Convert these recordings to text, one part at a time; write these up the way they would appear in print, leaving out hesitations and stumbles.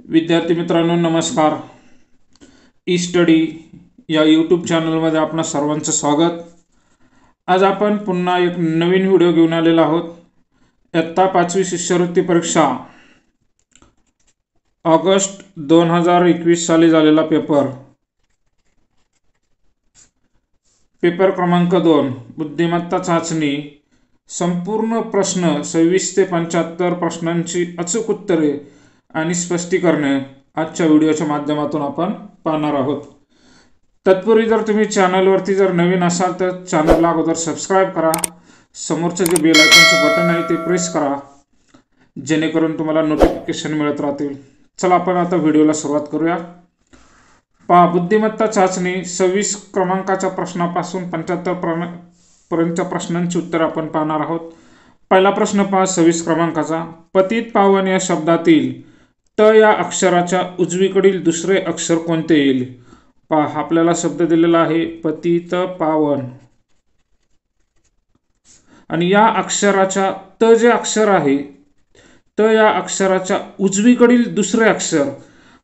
विद्यार्थी मित्रांनो नमस्कार। ई स्टडी या यूट्यूब चॅनलमध्ये आपणा सर्वांचं स्वागत। आज आपण पुन्हा एक नवीन व्हिडिओ घेऊन आलेलो आहोत। इयत्ता 5वी शिष्यवृत्ती परीक्षा ऑगस्ट 2021 साली झालेला पेपर क्रमांक 2 बुद्धिमत्ता चाचणी संपूर्ण प्रश्न 26 ते 75 प्रश्नांची अचूक उत्तरे आणि स्पष्टीकरणे आजच्या व्हिडिओच्या माध्यमातून आपण पाहणार आहोत। तत्पूर्वी जर तुम्ही चॅनलवरती जर नवीन असाल तर चॅनलला अगोदर सबस्क्राइब करा, समोरचे जे बेल आयकॉनचे बटन आहे ते प्रेस करा जेणेकरून तुम्हाला नोटिफिकेशन मिळत राहतील। चला आपण आता व्हिडिओला सुरुवात करूया। पहा, बुद्धिमत्ता चाचणी 26 क्रमांकाच्या प्रश्नापासून 75 पर्यंतच्या प्रश्नांची उत्तर आपण पाहणार आहोत। पहिला प्रश्न पहा 26 क्रमांकाचा। पतित पावन या शब्दातील त या अक्षराच्या उजवीकडील दुसरे अक्षर कोणते येईल? पहा, आपल्याला शब्द दिलेला आहे पतित पावन आणि या अक्षराच्या त जे अक्षर आहे त या अक्षराच्या उजवीकडील दुसरे अक्षर।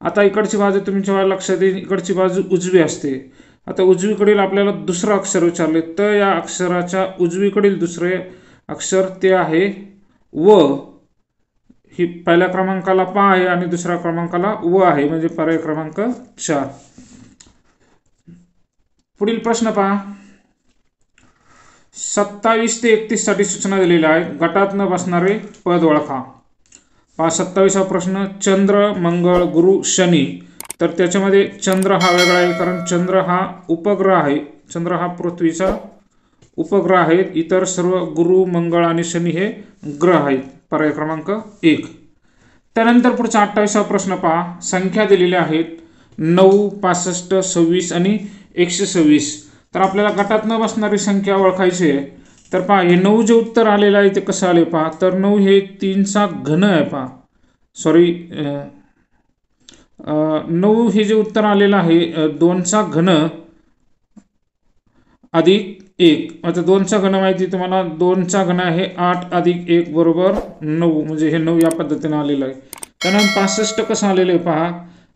आता इकडची बाजू तुमच्या लक्षात येईल, इकडची बाजू उजवी असते। आता उजवीकडील आपल्याला दुसरं अक्षर विचारले, त या अक्षराच्या उजवीकडील दुसरे अक्षर ते आहे व। ही पहिल्या क्रमांकाला पा आहे आणि दुसऱ्या क्रमांकाला व आहे, म्हणजे पर्याय क्रमांक 4। पुढील प्रश्न पहा 27 ते 31 साठी सूचना दिलेल्या आहेत। गटात न बसणारे पद ओळखा। पहा 27वा प्रश्न, चंद्र मंगळ गुरु शनी। तर त्याच्यामध्ये चंद्र हा वेगळा आहे, कारण चंद्र हा उपग्रह आहे, चंद्र हा पृथ्वीचा उपग्रह आहे। इतर सर्व गुरु मंगळ आणि शनी हे ग्रह आहेत, पर्याय क्रमांक 1। त्यानंतर पुढचा 28वा प्रश्न पहा, संख्या दिलेल्या आहेत 9, 65, 26 आणि 126। तर आपल्याला गटात न बसणारी संख्या ओळखायची आहे। तर पहा हे 9 जे उत्तर आलेलं आहे ते कसं आले पहा, तर 9 हे 3चा घन आहे। पहा 9 हे जे उत्तर आलेलं आहे 2चा घन अधिक 1। आता 2चा घन माहिती तुम्हाला, 2चा घन आहे 8 अधिक 1 बरोबर 9, म्हणजे हे 9 या पद्धतीने आलेलं आहे। त्यानंतर 65 कसं आलेलं आहे पहा,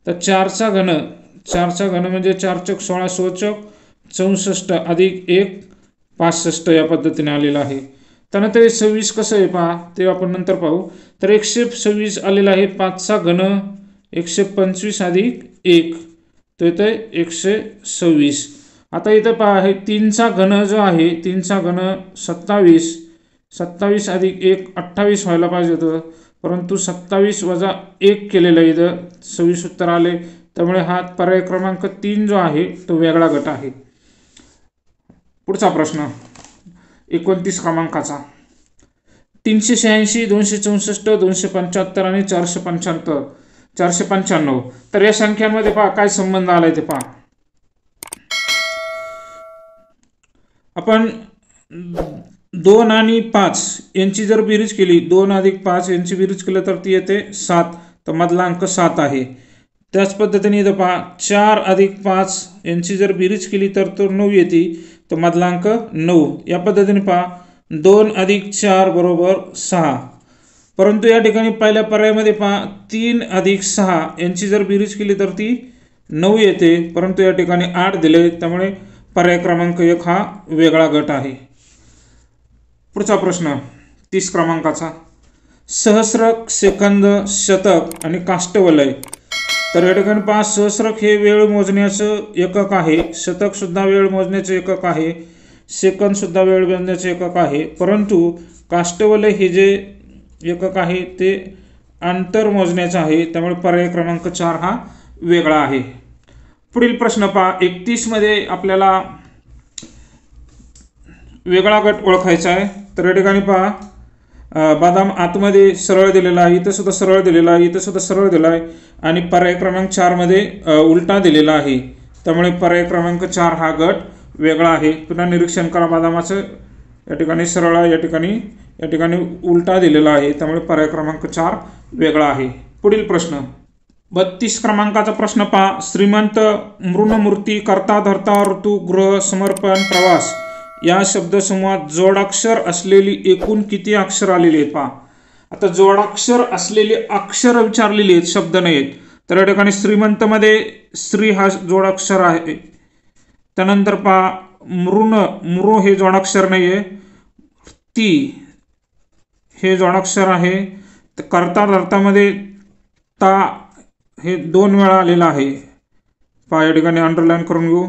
तर 4चा घन म्हणजे 4 चौक 16 16 चौक 64 अधिक 1 65 या पद्धतीने आलेलं आहे। त्यानंतर 26 कसं आहे पहा, ते आपण नंतर पाहू। तर 126 आलेलं आहे, 5चा घन 125 अधिक 1 तो येतोय 126। आता इथं पहा आहे 3चा घन जो आहे, 3चा घन 27, 27 अधिक 1 28 व्हायला पाहिजे होतं, परंतु 27 वजा 1 केलेलं आहे, इथं 26 उत्तर आले। त्यामुळे हा पर्याय क्रमांक 3 जो आहे तो वेगळा गट आहे। पुढचा प्रश्न 29 क्रमांकाचा, 386, 264, 275 आणि 495। तर या संख्यांमध्ये पहा काय संबंध आलाय ते पहा। आपण 2 आणि 5 यांची जर बेरीज केली, 2 अधिक 5 यांची बेरीज केली तर ती येते 7, तर मधला अंक 7 आहे। त्याच पद्धतीने इथं पहा 4 अधिक 5 यांची जर बेरीज केली तर 9 येते, तर मधला अंक 9। या पद्धतीने पहा 2 अधिक 4 बरोबर 6, परंतु या ठिकाणी पहिल्या पर्यायामध्ये पहा 3 अधिक 6 यांची जर बेरीज केली तर ती 9 येते, परंतु या ठिकाणी 8 दिले, त्यामुळे पर्याय क्रमांक 1 हा वेगळा गट आहे। पुढचा प्रश्न 30 क्रमांकाचा, सहस्रक, सेकंद, शतक आणि काष्टवलय। तर या ठिकाणी पहा सहस्रक हे वेळ मोजण्याचं एकक आहे, शतक सुद्धा वेळ मोजण्याचे एकक आहे, सेकंद सुद्धा वेळ मोजण्याचे एकक आहे, परंतु काष्टवलय हे जे एकक आहे ते अंतर मोजण्याचं आहे, त्यामुळे पर्याय क्रमांक 4 हा वेगळा आहे। पुढील प्रश्न पहा 31 मध्ये आपल्याला वेगळा गट ओळखायचा आहे। तर या ठिकाणी पहा बदाम आतमध्ये सरळ दिलेला आहे, इथं सुद्धा सरळ दिलेला आहे, इथं सुद्धा सरळ दिला आहे आणि पर्याय क्रमांक 4 मध्ये उलटा दिलेला आहे, त्यामुळे पर्याय क्रमांक 4 हा गट वेगळा आहे। पुन्हा निरीक्षण करा, बदामाचं या ठिकाणी सरळ आहे, या ठिकाणी उलटा दिलेला आहे, त्यामुळे पर्याय क्रमांक 4 वेगळा आहे। पुढील प्रश्न 32 क्रमांकाचा प्रश्न पहा, श्रीमंत, मृणमूर्ती, कर्ता धर्ता, ऋतू, गृह, समर्पण, प्रवास या शब्दसमूहात जोडाक्षर असलेली एकूण किती अक्षर आलेली आहेत पहा। आता जोडाक्षर असलेले अक्षर विचारलेले आहेत, शब्द नाहीत। तर या ठिकाणी श्रीमंतमध्ये श्री हा जोडाक्षर आहे. त्यानंतर पहा मृ हे जोडाक्षर नाही आहे, ती हे जोडाक्षर आहे. तर कर्ता धर्तामध्ये ता हे 2 वेळा आलेलं आहे. पहा या ठिकाणी अंडरलाईन करून घेऊ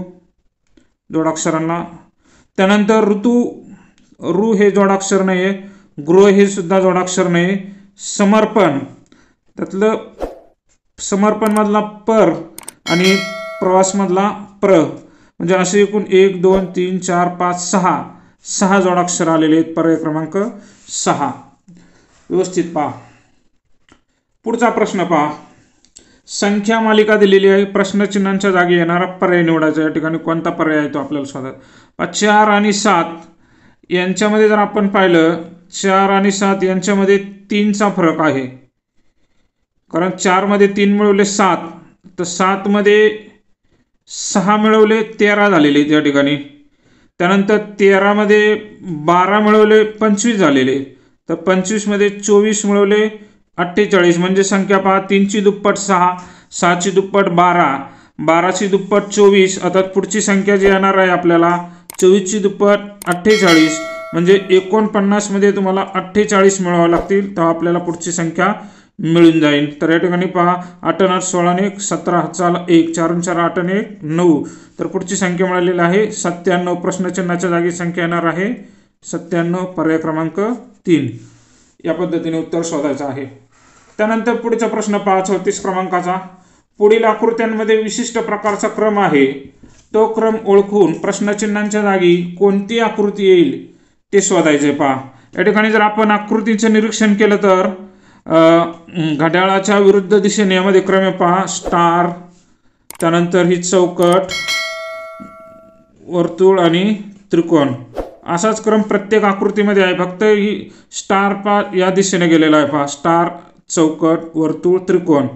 जोडाक्षरांना. त्यानंतर ऋ हे जोडाक्षर नाही आहे, गृह हे सुद्धा जोडाक्षर नाही. समर्पण त्यातलं समर्पण मधला पर आणि प्रवास मधला प्र, म्हणजे असे एकूण 1 2 3 4 5 6 जोडाक्षर आलेले आहेत. पर्याय क्रमांक 6 व्यवस्थित पहा. पुढचा प्रश्न पहा. संख्या मालिका दिलेली आहे, प्रश्नचिन्हांच्या जागी येणारा पर्याय निवडायचा. या ठिकाणी कोणता पर्याय आहे तो आपल्याला शोधायचा. 4 आणि 7 यांच्यामध्ये जर आपण पाहिलं, 4 आणि 7 यांच्यामध्ये 3चा फरक आहे. कारण 4 मध्ये 3 मिळवले 7, तर 7 मध्ये 6 मिळवले 13 झालेले त्या ठिकाणी. त्यानंतर 13 मध्ये 12 मिळवले 25 झालेले. तर 25 मध्ये 24 मिळवले 48, म्हणजे संख्या पहा. 3 ची दुप्पट 6, 6 ची दुप्पट 12, 12 ची दुप्पट 24. आता पुढची संख्या जी येणार आहे आपल्याला 24 ची दुप्पट 48, म्हणजे 49 मध्ये तुम्हाला 48 मिळवावं लागतील, तर आपल्याला पुढची संख्या मिळून जाईल. तर या ठिकाणी पहा 8 8 16 1 17 चला 1 4 4 8 1 9. तर पुढची संख्या मिळालेली आहे 97. प्रश्नचिन्हाच्या जागी संख्या येणार आहे 97. पर्याय क्रमांक 3. या पद्धतीने उत्तर शोधायचं आहे. त्यानंतर पुढचा प्रश्न पहा 34 क्रमांकाचा. पुढील आकृत्यांमध्ये विशिष्ट प्रकारचा क्रम आहे, तो क्रम ओळखून प्रश्नचिन्हांच्या जागी कोणती आकृती येईल ते शोधायचे. पहा या ठिकाणी जर आपण आकृतीचं निरीक्षण केलं तर घड्याळाच्या विरुद्ध दिशेने यामध्ये क्रम आहे. पहा स्टार, त्यानंतर ही चौकट, वर्तुळ आणि त्रिकोण, असाच क्रम प्रत्येक आकृतीमध्ये आहे. फक्त ही स्टार या दिशेने गेलेला आहे. पहा स्टार, चौकट, वर्तुळ, त्रिकोण.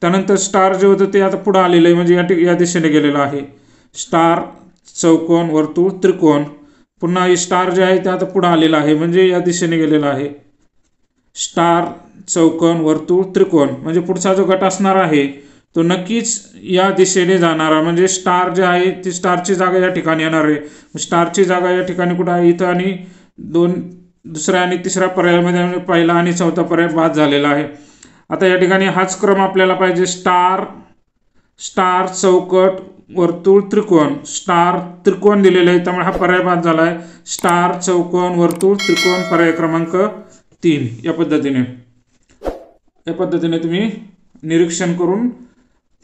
त्यानंतर स्टार जे होतं ते आता पुढे आलेलं आहे, म्हणजे या दिशेने गेलेलं आहे. स्टार, चौकोन, वर्तुळ, त्रिकोण. पुन्हा ही स्टार जे आहे ते आता पुढे आलेलं आहे, म्हणजे या दिशेने गेलेलं आहे. स्टार, चौकोन, वर्तुळ, त्रिकोण, म्हणजे पुढचा जो गट असणार आहे तो नक्कीच या दिशेने जाणारा, म्हणजे स्टार जे आहे ती स्टारची जागा या ठिकाणी येणार आहे. स्टारची जागा या ठिकाणी कुठं आहे, इथं, आणि दुसऱ्या आणि तिसऱ्या पर्यायामध्ये पहिला आणि चौथा पर्याय बाद झालेला आहे. आता या ठिकाणी हाच क्रम आपल्याला पाहिजे. स्टार, चौकट, वर्तुळ, त्रिकोण. स्टार, त्रिकोण दिलेले आहे, त्यामुळे हा पर्याय बाद झाला आहे. स्टार, चौकोन, वर्तुळ, त्रिकोण. पर्याय क्रमांक 3. या पद्धतीने तुम्ही निरीक्षण करून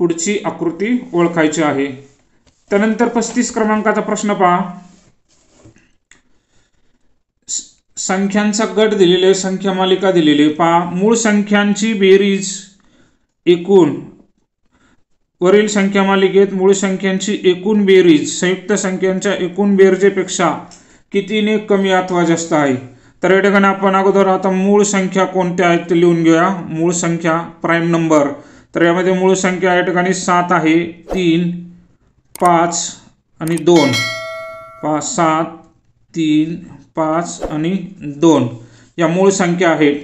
पुढची आकृती ओळखायची आहे. त्यानंतर 35 क्रमांकाचा प्रश्न पहा. संख्यांचा गट दिलेले, संख्या मालिका दिलेली. पहा मूळ संख्यांची बेरीज एकूण, वरील संख्या मालिकेत मूळ संख्यांची एकूण बेरीज संयुक्त संख्यांच्या एकूण बेरजेपेक्षा कितीने कमी अथवा जास्त आहे. तर या ठिकाणी आपण अगोदर आता मूळ संख्या कोणत्या आहेत ते लिहून घेऊया. मूळ संख्या प्राईम नंबर. तर यामध्ये मूळ संख्या या ठिकाणी 7 आहे, 3, 5 आणि 2. 7, 3, 5 आणि 2 या मूळ संख्या आहेत.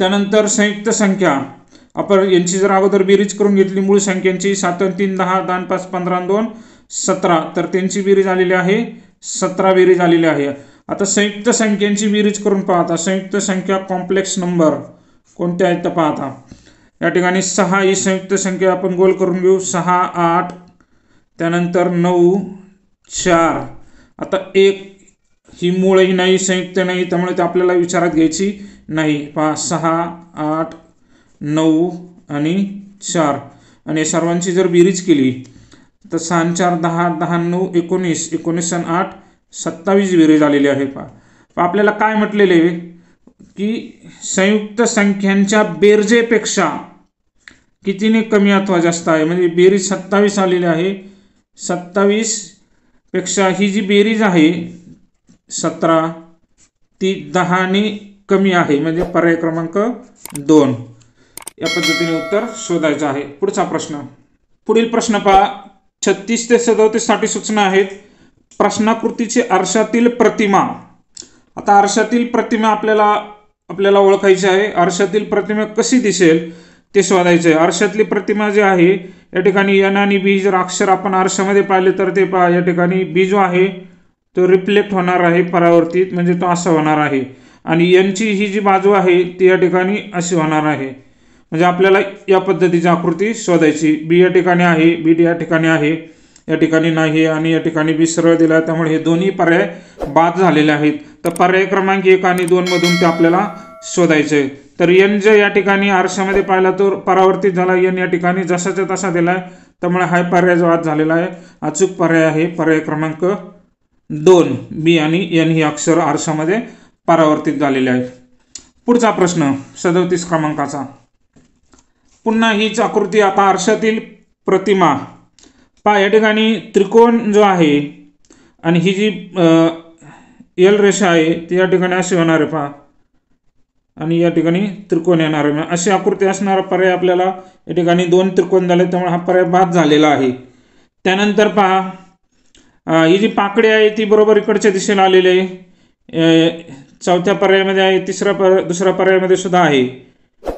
त्यानंतर संयुक्त संख्या, आपण यांची जर अगोदर बेरीज करून घेतली मूळ संख्यांची, 7 आणि 3 10, 10 आणि 5 15 आणि 2 17, तर त्यांची बेरीज आलेली आहे 17 बेरीज आलेली आहे. आता संयुक्त संख्यांची बेरीज करून पाहता, संयुक्त संख्या कॉम्प्लेक्स नंबर कोणत्या आहेत तर पाहता. या ठिकाणी 6 ही संयुक्त संख्या आपण गोल करून घेऊ. 6, 8, त्यानंतर 9, 4. आता 1 ही मूळही नाही, संयुक्त नाही, त्यामुळे ते आपल्याला विचारात घ्यायची नाही. पहा 6, 8, 9 आणि 4, आणि या सर्वांची जर बेरीज केली तर 6 आणि 4 10, 10 आणि 9 19, 19 आणि 8 27 बेरीज आलेली आहे. पहा आपल्याला काय म्हटलेले की संयुक्त संख्यांच्या बेरजेपेक्षा कितीने कमी अथवा जास्त आहे, म्हणजे बेरीज 27 आलेली आहे. 27 पेक्षा ही जी बेरीज आहे 17 ती 10 ने कमी आहे, म्हणजे पर्याय क्रमांक 2. या पद्धतीने उत्तर शोधायचं आहे. पुढचा प्रश्न, पुढील प्रश्न पहा. 36 ते 37 साठी सूचना आहेत. प्रश्नाकृतीची आरशातील प्रतिमा. आता आरशातील प्रतिमा आपल्याला ओळखायची आहे. आरशातील प्रतिमा कशी दिसेल ते शोधायचं आहे। आरशातली प्रतिमा जी आहे या ठिकाणी एन आणि बी जर अक्षर आपण आरशामध्ये पाहिले तर ते पहा या ठिकाणी बी जो आहे तो रिफ्लेक्ट होणार आहे परावर्तित, म्हणजे तो असा होणार आहे, आणि एनची ही जी बाजू आहे ती या ठिकाणी अशी होणार आहे। म्हणजे आपल्याला या पद्धतीची आकृती शोधायची। बी या ठिकाणी आहे, बी डी या ठिकाणी आहे, या ठिकाणी नाही, आणि या ठिकाणी बी सरळ दिला, त्यामुळे हे दोन्ही पर्याय बाद झालेले आहेत। तर पर्याय क्रमांक 1 आणि 2 मधून ते आपल्याला शोधायचे आहे। तर एन जे या ठिकाणी आरशामध्ये पाहिला तो परावर्तित झाला, एन या ठिकाणी जसाच्या तसा दिलाय, त्यामुळे हा पर्याय जो आज झालेला आहे अचूक पर्याय आहे पर्याय क्रमांक 2, बी आणि एन ही अक्षर आरशामध्ये परावर्तित झालेले आहेत। पुढचा प्रश्न 37 क्रमांकाचा, पुन्हा हीच आकृती, आता आरशातील प्रतिमा पहा या ठिकाणी त्रिकोण जो आहे आणि ही जी एल रेषा आहे ती या ठिकाणी अशी होणार आहे पहा, आणि या ठिकाणी त्रिकोण येणार आहे। अशी आकृती असणारा पर्याय आपल्याला या ठिकाणी 2 त्रिकोण झाले, त्यामुळे हा पर्याय बाद झालेला आहे। त्यानंतर पहा ही जी पाकळी आहे ती बरोबर इकडच्या दिशेला आलेली आहे, चौथ्या पर्यायामध्ये आहे, दुसऱ्या पर्यायामध्ये सुद्धा आहे।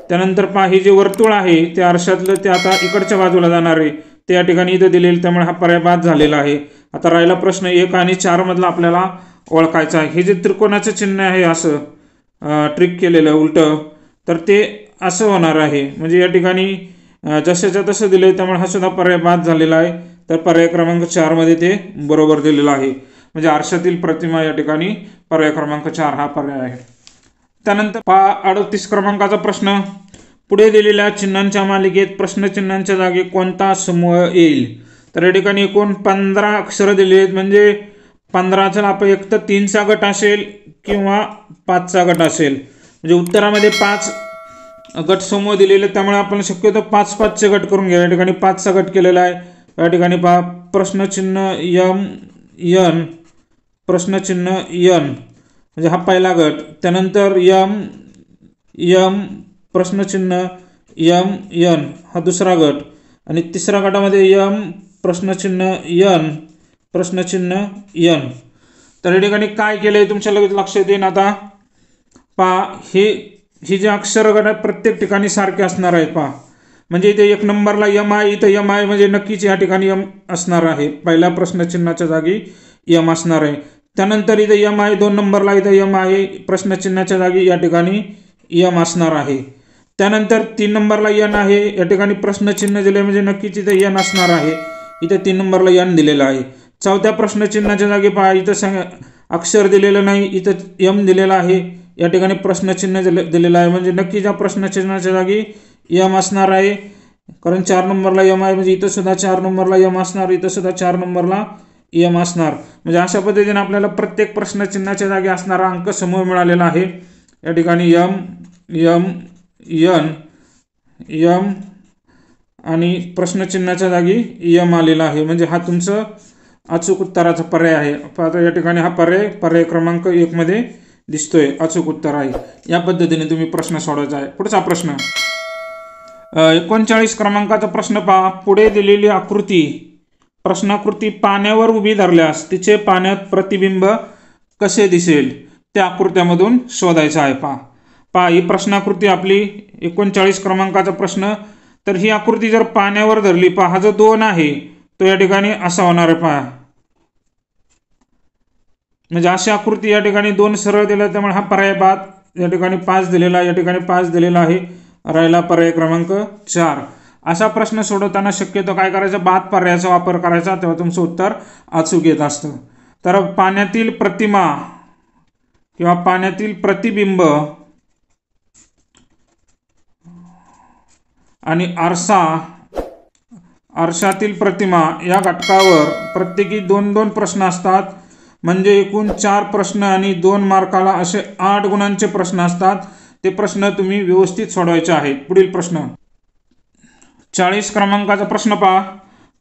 त्यानंतर पहा हे जे वर्तुळ आहे ते आरशातलं ते आता इकडच्या बाजूला जाणार आहे, ते या ठिकाणी इथं दिलेलं, त्यामुळे हा पर्याय बाद झालेला आहे। आता राहिला प्रश्न 1 आणि 4 मधला आपल्याला ओळखायचा आहे। हे जे त्रिकोणाचं चिन्ह आहे असं ट्रिक केलेलं उलटं, तर ते असं होणार आहे, म्हणजे या ठिकाणी जशाच्या तसं दिलं, त्यामुळे हा सुद्धा पर्याय बाद झालेला आहे। तर पर्याय क्रमांक 4 मध्ये ते बरोबर दिलेलं आहे, म्हणजे आरशातील प्रतिमा या ठिकाणी पर्याय क्रमांक 4 हा पर्याय आहे। त्यानंतर पहा 38 क्रमांकाचा प्रश्न, पुढे दिलेल्या चिन्हांच्या मालिकेत प्रश्नचिन्हांच्या जागी कोणता समूह येईल? तर या ठिकाणी एकूण 15 अक्षरं दिली आहेत, म्हणजे 15चा आपण एक तर 3चा गट असेल किंवा 5चा गट असेल, म्हणजे उत्तरामध्ये 5 गट समूह दिलेले, त्यामुळे आपण शक्यतो 5-5चे गट करून घ्या। या ठिकाणी 5चा गट केलेला आहे। या ठिकाणी पहा प्रश्नचिन्ह यम यन, प्रश्नचिन्ह यन म्हणजे हा पहिला गट, त्यानंतर यम यम प्रश्नचिन्ह यम यन हा दुसरा गट, आणि तिसऱ्या गटामध्ये यम प्रश्नचिन्ह यन प्रश्नचिन्ह यन। तर या ठिकाणी काय केलंय तुमच्या लगेच लक्षात येईल। आता पहा ही जे अक्षर गट आहे प्रत्येक ठिकाणी सारखे असणार आहेत पहा, म्हणजे इथे 1 नंबरला यम आहे, इथं यम आहे, म्हणजे नक्कीच या ठिकाणी यम असणार आहे, पहिल्या प्रश्नचिन्हाच्या जागी यम असणार आहे। त्यानंतर इथे यम आहे, 2 नंबरला इथं यम आहे, प्रश्नचिन्हाच्या जागी या ठिकाणी यम असणार आहे। त्यानंतर 3 नंबरला यन आहे, या ठिकाणी प्रश्नचिन्ह दिले, म्हणजे नक्कीच इथे यन असणार आहे, इथे 3 नंबरला यन दिलेला आहे। चौथ्या प्रश्नचिन्हाच्या जागी पहा इथं अक्षर दिलेलं नाही, इथं यम दिलेला आहे, या ठिकाणी प्रश्नचिन्ह दिलेलं आहे, म्हणजे नक्कीच या प्रश्नचिन्हाच्या जागी यम असणार आहे, कारण 4 नंबरला यम आहे, म्हणजे इथं सुद्धा 4 नंबरला यम असणार, इथं सुद्धा 4 नंबरला यम असणार। म्हणजे अशा पद्धतीने आपल्याला प्रत्येक प्रश्नचिन्हाच्या जागी असणारा अंक समूह मिळालेला आहे। या ठिकाणी यम यम यन यम आणि प्रश्नचिन्हाच्या जागी यम आलेला आहे, म्हणजे हा तुमचं अचूक उत्तराचा पर्याय आहे। आता या ठिकाणी हा पर्याय क्रमांक 1 मध्ये दिसतोय, अचूक उत्तर आहे। या पद्धतीने तुम्ही प्रश्न सोडवायचा आहे। पुढचा प्रश्न 39 क्रमांकाचा प्रश्न पहा, पुढे दिलेली आकृती प्रश्नाकृती पाण्यावर उभी धरल्यास तिचे पाण्यात प्रतिबिंब कसे दिसेल? त्या आकृत्यामधून शोधायचं आहे। पहा ही प्रश्नाकृती आपली 39 क्रमांकाचा प्रश्न, तर ही आकृती जर पाण्यावर धरली, पहा हा जो 2 आहे तो या ठिकाणी असा होणार आहे पहा, म्हणजे अशी आकृती या ठिकाणी 2 सरळ दिला, त्यामुळे हा पर्याय बाद। या ठिकाणी 5 दिलेला आहे, या ठिकाणी 5 दिलेला आहे, राहिला पर्याय क्रमांक 4। असा प्रश्न सोडवताना शक्यतो काय करायचं, बाद पर्यायाचा वापर करायचा, तेव्हा तुमचं उत्तर अचूक येत असतं। तर पाण्यातील प्रतिमा किंवा पाण्यातील प्रतिबिंब आणि आरशातील प्रतिमा या घटकावर प्रत्येकी 2-2 प्रश्न असतात, म्हणजे एकूण 4 प्रश्न आणि 2 मार्काला असे 8 गुणांचे प्रश्न असतात। ते प्रश्न तुम्ही व्यवस्थित सोडवायचे आहेत। पुढील प्रश्न 40 क्रमांकाचा प्रश्न पहा,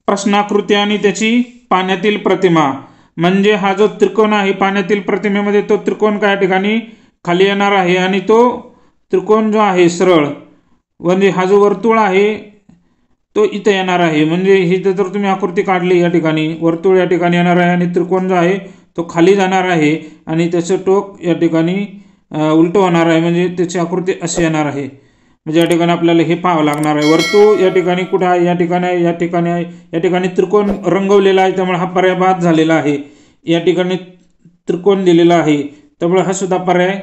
प्रश्नाकृती आणि त्याची पाण्यातील प्रतिमा, म्हणजे हा जो त्रिकोण आहे पाण्यातील प्रतिमेमध्ये तो त्रिकोण काय ठिकाणी खाली येणार आहे, आणि तो त्रिकोण जो आहे सरळ, म्हणजे हा जो वर्तुळ आहे तो इथे येणार आहे, म्हणजे ही जर तुम्ही आकृती काढली या ठिकाणी वर्तुळ या ठिकाणी येणार आहे आणि त्रिकोण जो आहे तो खाली जाणार आहे, आणि त्याचं टोक या ठिकाणी उलटं होणार आहे, म्हणजे त्याची आकृती अशी येणार आहे। म्हणजे या ठिकाणी आपल्याला हे पाहावं लागणार आहे। वर्तुळ या ठिकाणी कुठे आहे, या ठिकाणी आहे, या ठिकाणी आहे, या ठिकाणी त्रिकोण रंगवलेला आहे, त्यामुळे हा पर्याय बाद झालेला आहे। या ठिकाणी त्रिकोण दिलेला आहे, त्यामुळे हा सुद्धा पर्याय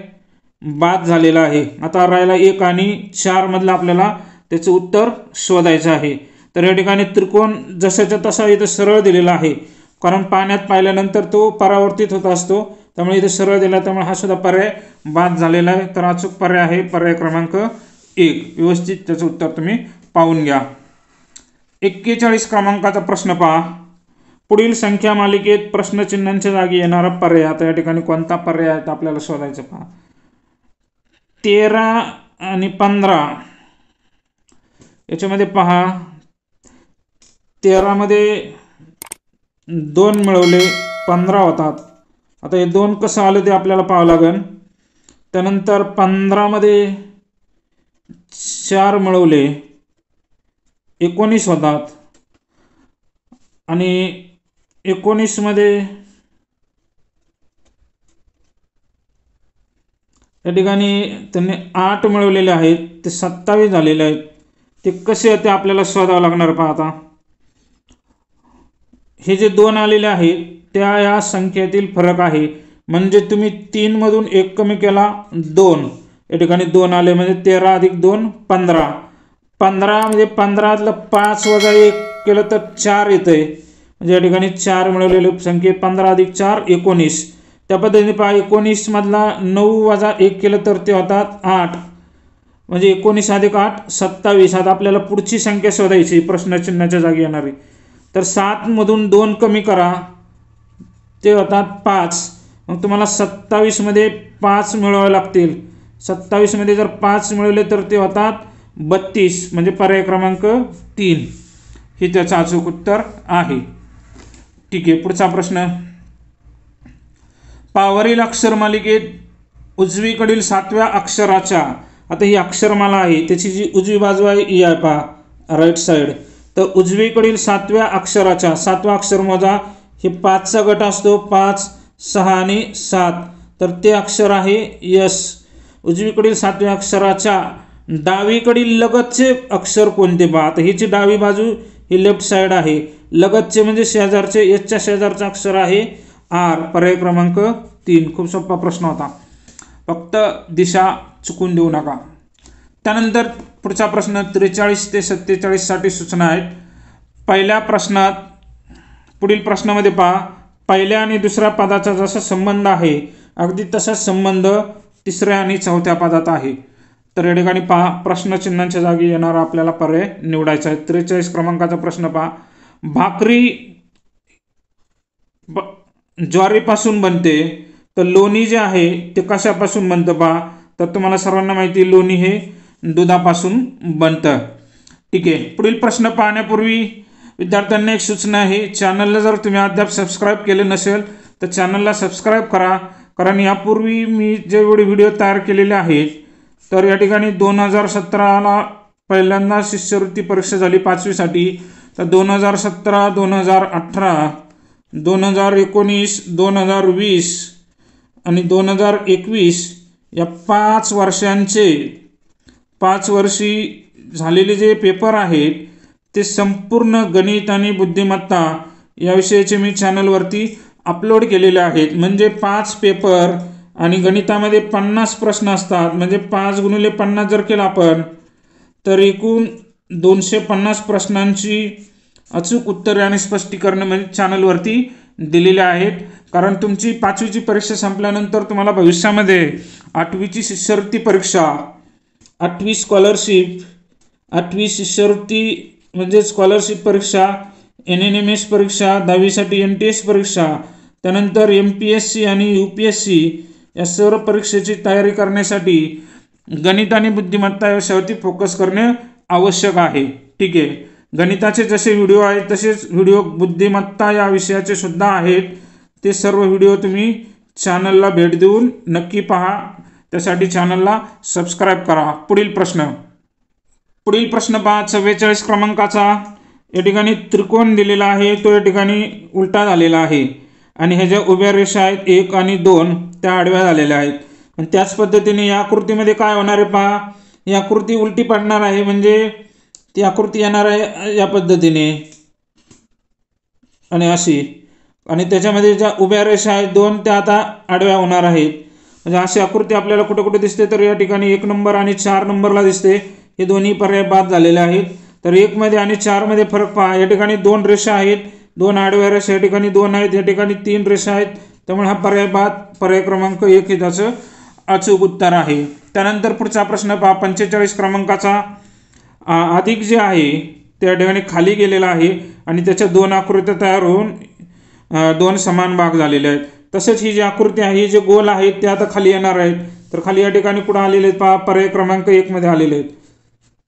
बाद झालेला आहे। आता राहिला 1 आणि 4 मधला आपल्याला त्याचं उत्तर शोधायचं आहे। तर या ठिकाणी त्रिकोण जसाच्या तसा इथं सरळ दिलेला आहे, कारण पाण्यात पाहिल्यानंतर तो परावर्तित होत असतो, त्यामुळे इथे सरळ दिला, त्यामुळे हा सुद्धा पर्याय बाद झालेला आहे। तर अचूक पर्याय आहे पर्याय क्रमांक 1। व्यवस्थित त्याचं उत्तर तुम्ही पाहून घ्या। 41 क्रमांकाचा प्रश्न पहा। पुढील संख्या मालिकेत प्रश्नचिन्हांच्या जागी येणारा पर्याय, आता या ठिकाणी कोणता पर्याय आहे आपल्याला शोधायचं पहा। 13 आणि 15 याच्यामध्ये पहा, 13 मध्ये 2 मिळवले 15 होतात। आता हे 2 कसं आलं ते आपल्याला पाहावं लागेल। त्यानंतर 15 मध्ये 4 मिळवले 19 होतात, आणि 19 मध्ये या ठिकाणी त्यांनी 8 मिळवलेले आहेत, ते 27 झालेले आहेत। ते कसे ते आपल्याला शोधावं लागणार पहा। आता हे जे 2 आलेले आहेत त्या या संख्येतील फरक आहे, म्हणजे तुम्ही 3 मधून 1 कमी केला 2, या ठिकाणी 2 आले, म्हणजे 13 अधिक 2 15। 15 म्हणजे 15तलं 5 वजा 1 केलं तर 4 येतंय, म्हणजे या ठिकाणी 4 मिळवलेले संख्ये 15 अधिक 4 19। त्या पद्धतीने पहा, 19 मधला 9 वजा 1 केलं तर ते होतात 8, म्हणजे 19 अधिक 8 27। आता आपल्याला पुढची संख्या शोधायची प्रश्नचिन्हाच्या जागी येणारी, तर 7 मधून 2 कमी करा, ते होतात 5। मग तुम्हाला 27 मध्ये 5 मिळवावे लागतील। 27 मध्ये जर 5 मिळवले तर ते होतात 32, म्हणजे पर्याय क्रमांक 3 हे त्याचं अचूक उत्तर आहे। ठीक आहे, पुढचा प्रश्न पहा। वरील अक्षर मालिकेत उजवीकडील 7व्या अक्षराच्या, आता ही अक्षरमाला आहे, त्याची जी उजवी बाजू आहे ही आहे पहा, राईट साईड। तर उजवीकडील 7व्या अक्षराच्या, 7वा अक्षर मोजा, हे 5चा गट असतो, 5 6 आणि 7, तर ते अक्षर आहे यस। उजवीकडील 7व्या अक्षराच्या डावीकडील लगतचे अक्षर कोणते पहा। आता हिची डावी बाजू ही लेफ्ट साईड आहे, लगतचे म्हणजे शेजारचे, एसच्या शेजारचं अक्षर आहे आर, पर्याय क्रमांक 3। खूप सोपा प्रश्न होता, फक्त दिशा चुकून देऊ नका। त्यानंतर पुढचा प्रश्न 43 ते 47 साठी सूचना आहेत। पहिल्या प्रश्नात, पुढील प्रश्नामध्ये पहा, पहिल्या आणि दुसऱ्या पदाचा जसा संबंध आहे अगदी तसाच संबंध तिसऱ्या आणि चौथ्या पदात आहे। तर या ठिकाणी पहा, प्रश्नचिन्हांच्या जागी येणारा आपल्याला पर्याय निवडायचा आहे। 43 क्रमांकाचा प्रश्न पहा, भाकरी ज्वारीपासून बनते, तर लोणी जे आहे ते कशापासून बनतं पहा। तर तुम्हाला सर्वांना माहिती आहे, लोणी हे दुधापासून बनतं। ठीक आहे, पुढील प्रश्न पाहण्यापूर्वी विद्यार्थ्यांना एक सूचना आहे, चॅनलला जर तुम्ही अद्याप सबस्क्राईब केले नसेल तर चॅनलला सबस्क्राईब करा, कारण यापूर्वी मी जे व्हिडिओ तयार केलेले आहेत, तर या ठिकाणी 2017ला पहिल्यांदा शिष्यवृत्ती परीक्षा झाली 5वी साठी, तर 2017, 2018, 2019, 2020 आणि 2021 या 5 वर्षांचे 5 वर्षी झालेले जे पेपर आहेत ते संपूर्ण गणित आणि बुद्धिमत्ता या विषयाचे मी चॅनलवरती अपलोड केलेले आहेत। म्हणजे 5 पेपर आणि गणितामध्ये 50 प्रश्न असतात, म्हणजे 5 गुणिले 50 जर केला आपण, तर एकूण 250 प्रश्नांची अचूक उत्तरे आणि स्पष्टीकरण म्हणजे चॅनलवरती दिलेले आहेत। कारण तुमची 5वीची परीक्षा संपल्यानंतर तुम्हाला भविष्यामध्ये 8वीची शिष्यवृत्ती परीक्षा, 8वी स्कॉलरशिप, 8वी शिष्यवृत्ती म्हणजे स्कॉलरशिप परीक्षा, NNMS परीक्षा, 10वीसाठी NTS परीक्षा, त्यानंतर MPSC आणि UPSC या सर्व परीक्षेची तयारी करण्यासाठी गणित आणि बुद्धिमत्ता या विषयावरती फोकस करणे आवश्यक आहे। ठीक आहे, गणिताचे जसे व्हिडिओ आहेत तसेच व्हिडिओ बुद्धिमत्ता या विषयाचे सुद्धा आहेत। ते सर्व व्हिडिओ तुम्ही चॅनलला भेट देऊन नक्की पहा, त्यासाठी चॅनलला सबस्क्राईब करा। पुढील प्रश्न पहा, 44 क्रमांकाचा। या ठिकाणी त्रिकोण दिलेला आहे, तो या ठिकाणी उलटा झालेला आहे, आणि ह्या ज्या उभ्या रेषा आहेत 1 आणि 2 त्या आडव्या झालेल्या आहेत। आणि त्याच पद्धतीने या आकृतीमध्ये काय होणार आहे पहा, ही आकृती उलटी पडणार आहे, म्हणजे ती आकृती येणार आहे या पद्धतीने आणि अशी, आणि त्याच्यामध्ये ज्या उभ्या रेषा आहेत 2 त्या आता आडव्या होणार आहेत. म्हणजे अशी आकृती आपल्याला कुठे कुठे दिसते, तर या ठिकाणी 1 नंबर आणि 4 नंबरला दिसते. हे दोन्ही पर्याय बाद झालेले आहेत. तर 1 मध्ये आणि 4 मध्ये फरक पहा. या ठिकाणी 2 रेषा आहेत, 2 आडव्या रेषा या ठिकाणी 2 आहेत, या ठिकाणी 3 रेषा आहेत, त्यामुळे हा पर्याय बाद, पर्याय क्रमांक 1 हे त्याचं अचूक उत्तर आहे. त्यानंतर पुढचा प्रश्न पहा. 45 क्रमांकाचा अधिक जे आहे त्या ठिकाणी खाली गेलेला आहे आणि त्याच्या 2 आकृत्या तयार होऊन 2 समान भाग झालेले आहेत. तसेच ही जी आकृती आहे, जे गोल आहेत ते आता खाली येणार आहेत. तर खाली या ठिकाणी कुठं आलेले आहेत पहा, पर्याय क्रमांक 1 मध्ये आलेले आहेत.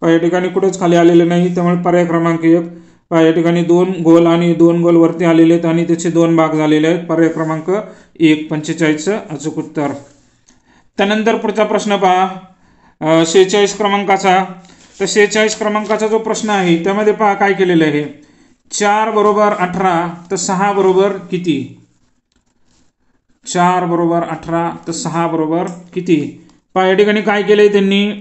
या ठिकाणी कुठेच खाली आलेले नाही, त्यामुळे पर्याय क्रमांक 1. या ठिकाणी 2 गोल आणि 2 गोल वरती आलेले आहेत आणि त्याचे 2 भाग झालेले आहेत. पर्याय क्रमांक 1 45चं अचूक उत्तर. त्यानंतर पुढचा प्रश्न पहा 46 क्रमांकाचा. तर 46 क्रमांकाचा जो प्रश्न आहे त्यामध्ये पहा काय केलेलं आहे. 4 बरोबर 18 तर 6 बरोबर किती. 4 बरोबर 18 तर 6 बरोबर किती. पहा या ठिकाणी काय केलंय त्यांनी,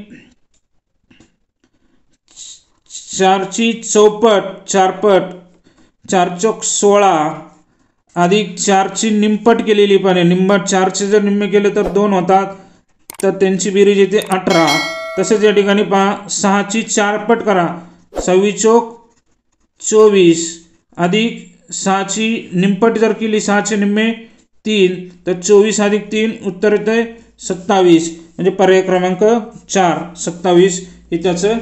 4 ची चौपट 4 पट 4 चौक 16 अधिक 4 ची निमपट केलेली पण आहे. निम्मट 4 चे जर निम्मे केले तर 2 होतात, तर त्यांची बेरीज येते 18. तसेच या ठिकाणी पहा 6 ची 4 पट करा, 26 चौक 24 अधिक 6 ची निमपट जर केली 6 चे निम्मे 3 तर 24 अधिक 3 उत्तर येते 27. म्हणजे पर्याय क्रमांक 4 27 हे त्याचं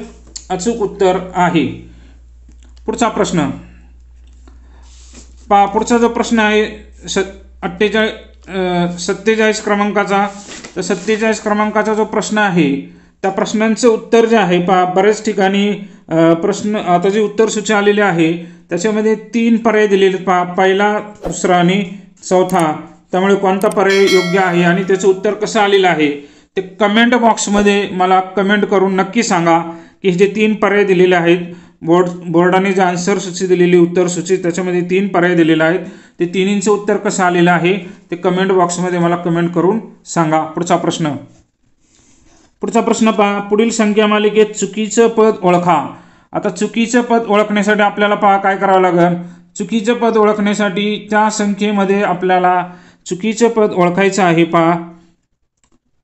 अचूक उत्तर आहे. पुढचा प्रश्न पहा. पुढचा जो प्रश्न आहे 47 क्रमांकाचा. तर 47 क्रमांकाचा जो प्रश्न आहे त्या प्रश्नांचं उत्तर जे आहे पहा, बऱ्याच ठिकाणी प्रश्न आता जी उत्तर सूची आलेली आहे त्याच्यामध्ये 3 पर्याय दिलेले पहा, पहिला, दुसरा आणि चौथा. त्यामुळे कोणता पर्याय योग्य आहे आणि त्याचं उत्तर कसं आलेलं आहे ते कमेंट बॉक्समध्ये मला कमेंट करून नक्की सांगा की जे 3 पर्याय दिलेले आहेत. बोर्डाने जे आन्सर सूची दिलेली, उत्तर सूची, त्याच्यामध्ये 3 पर्याय दिलेले आहेत. ते तिन्हींचं उत्तर कसं आलेलं आहे ते कमेंट बॉक्समध्ये मला कमेंट करून सांगा. पुढचा प्रश्न पहा. पुढील संख्या मालिकेत चुकीचं पद ओळखा. आता चुकीचं पद ओळखण्यासाठी आपल्याला पहा काय करावं लागेल. चुकीचं पद ओळखण्यासाठी त्या संख्येमध्ये आपल्याला चुकीचं पद ओळखायचं आहे पहा.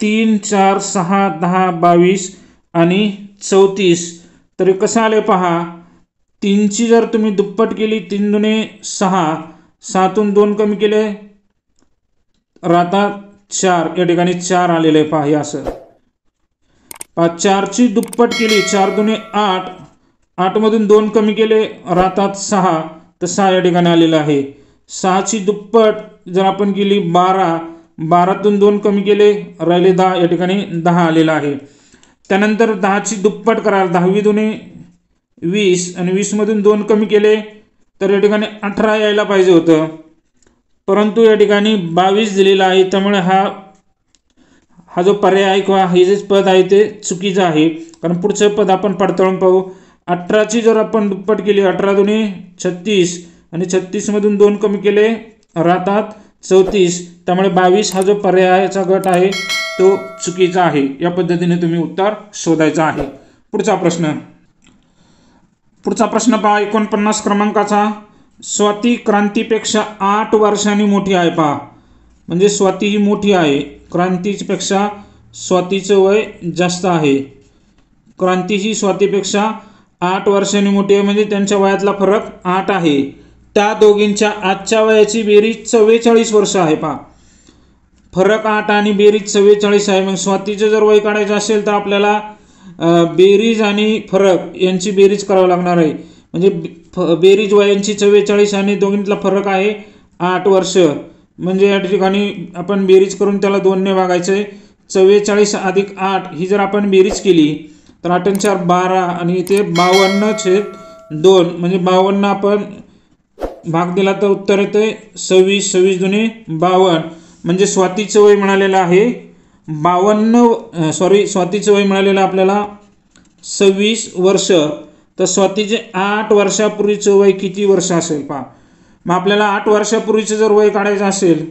3 4 6 10 22 आणि 34. तर कसं आले पहा, 3 ची जर तुम्ही दुप्पट केली 3 दुने 6, 6तून 2 कमी केले राहतात 4, या ठिकाणी 4 आलेले पहा. हे असं पहा. 4 ची दुप्पट केली 4 दुने 8, 8 मधून 2 कमी केले राहतात 6, तर 6 या ठिकाणी आलेलं आहे. 6 ची दुप्पट जर आपण केली 12, 12तून 2 कमी केले राहिले 10, या ठिकाणी 10 आलेलं आहे. त्यानंतर 10 ची दुप्पट कराल 10 दुने 20 आणि 20 मधून 2 कमी केले तर या ठिकाणी 18 यायला पाहिजे होतं, परंतु या ठिकाणी 22 दिलेला आहे. त्यामुळे हा जो पर्याय आहे किंवा हे जे पद आहे ते चुकीचं आहे. कारण पुढचं पद आपण पडताळून पाहू. 18 ची जर आपण दुप्पट केली 18 दुने 36 आणि 36 मधून 2 कमी केले राहतात 34, त्यामुळे 22 हा जो पर्यायाचा गट आहे तो चुकीचा आहे. या पद्धतीने तुम्ही उत्तर शोधायचं आहे. पुढचा प्रश्न पहा 49 क्रमांकाचा. स्वाती क्रांतीपेक्षा 8 वर्षांनी मोठी आहे पहा. म्हणजे स्वाती ही मोठी आहे, क्रांतीपेक्षा स्वातीचं वय जास्त आहे. क्रांती ही स्वातीपेक्षा 8 वर्षांनी मोठी आहे, म्हणजे त्यांच्या वयातला फरक 8 आहे. त्या दोघींच्या आजच्या वयाची बेरीज 44 वर्ष आहे पहा. फरक 8 आणि बेरीज 44 आहे. मग स्वातीचं जर वय काढायचं असेल तर आपल्याला बेरीज आणि फरक यांची बेरीज करावी लागणार आहे. म्हणजे बेरीज वयांची 44 आणि दोघींतला फरक आहे 8 वर्ष. म्हणजे या ठिकाणी आपण बेरीज करून त्याला 2 ने भागायचे. 44 अधिक 8 ही जर आपण बेरीज केली तर 8 आणि 4 12 आणि इथे 52/2 म्हणजे 52 आपण भाग दिला तर उत्तर येते 26. 26 दुने 52 म्हणजे स्वातीचं वय मिळालेलं आहे 52, स्वातीचं वय मिळालेलं आपल्याला 26 वर्ष. तर स्वातीचे 8 वर्षापूर्वीचं वय किती वर्ष असेल पहा. मग आपल्याला 8 वर्षापूर्वीचं जर वय काढायचं असेल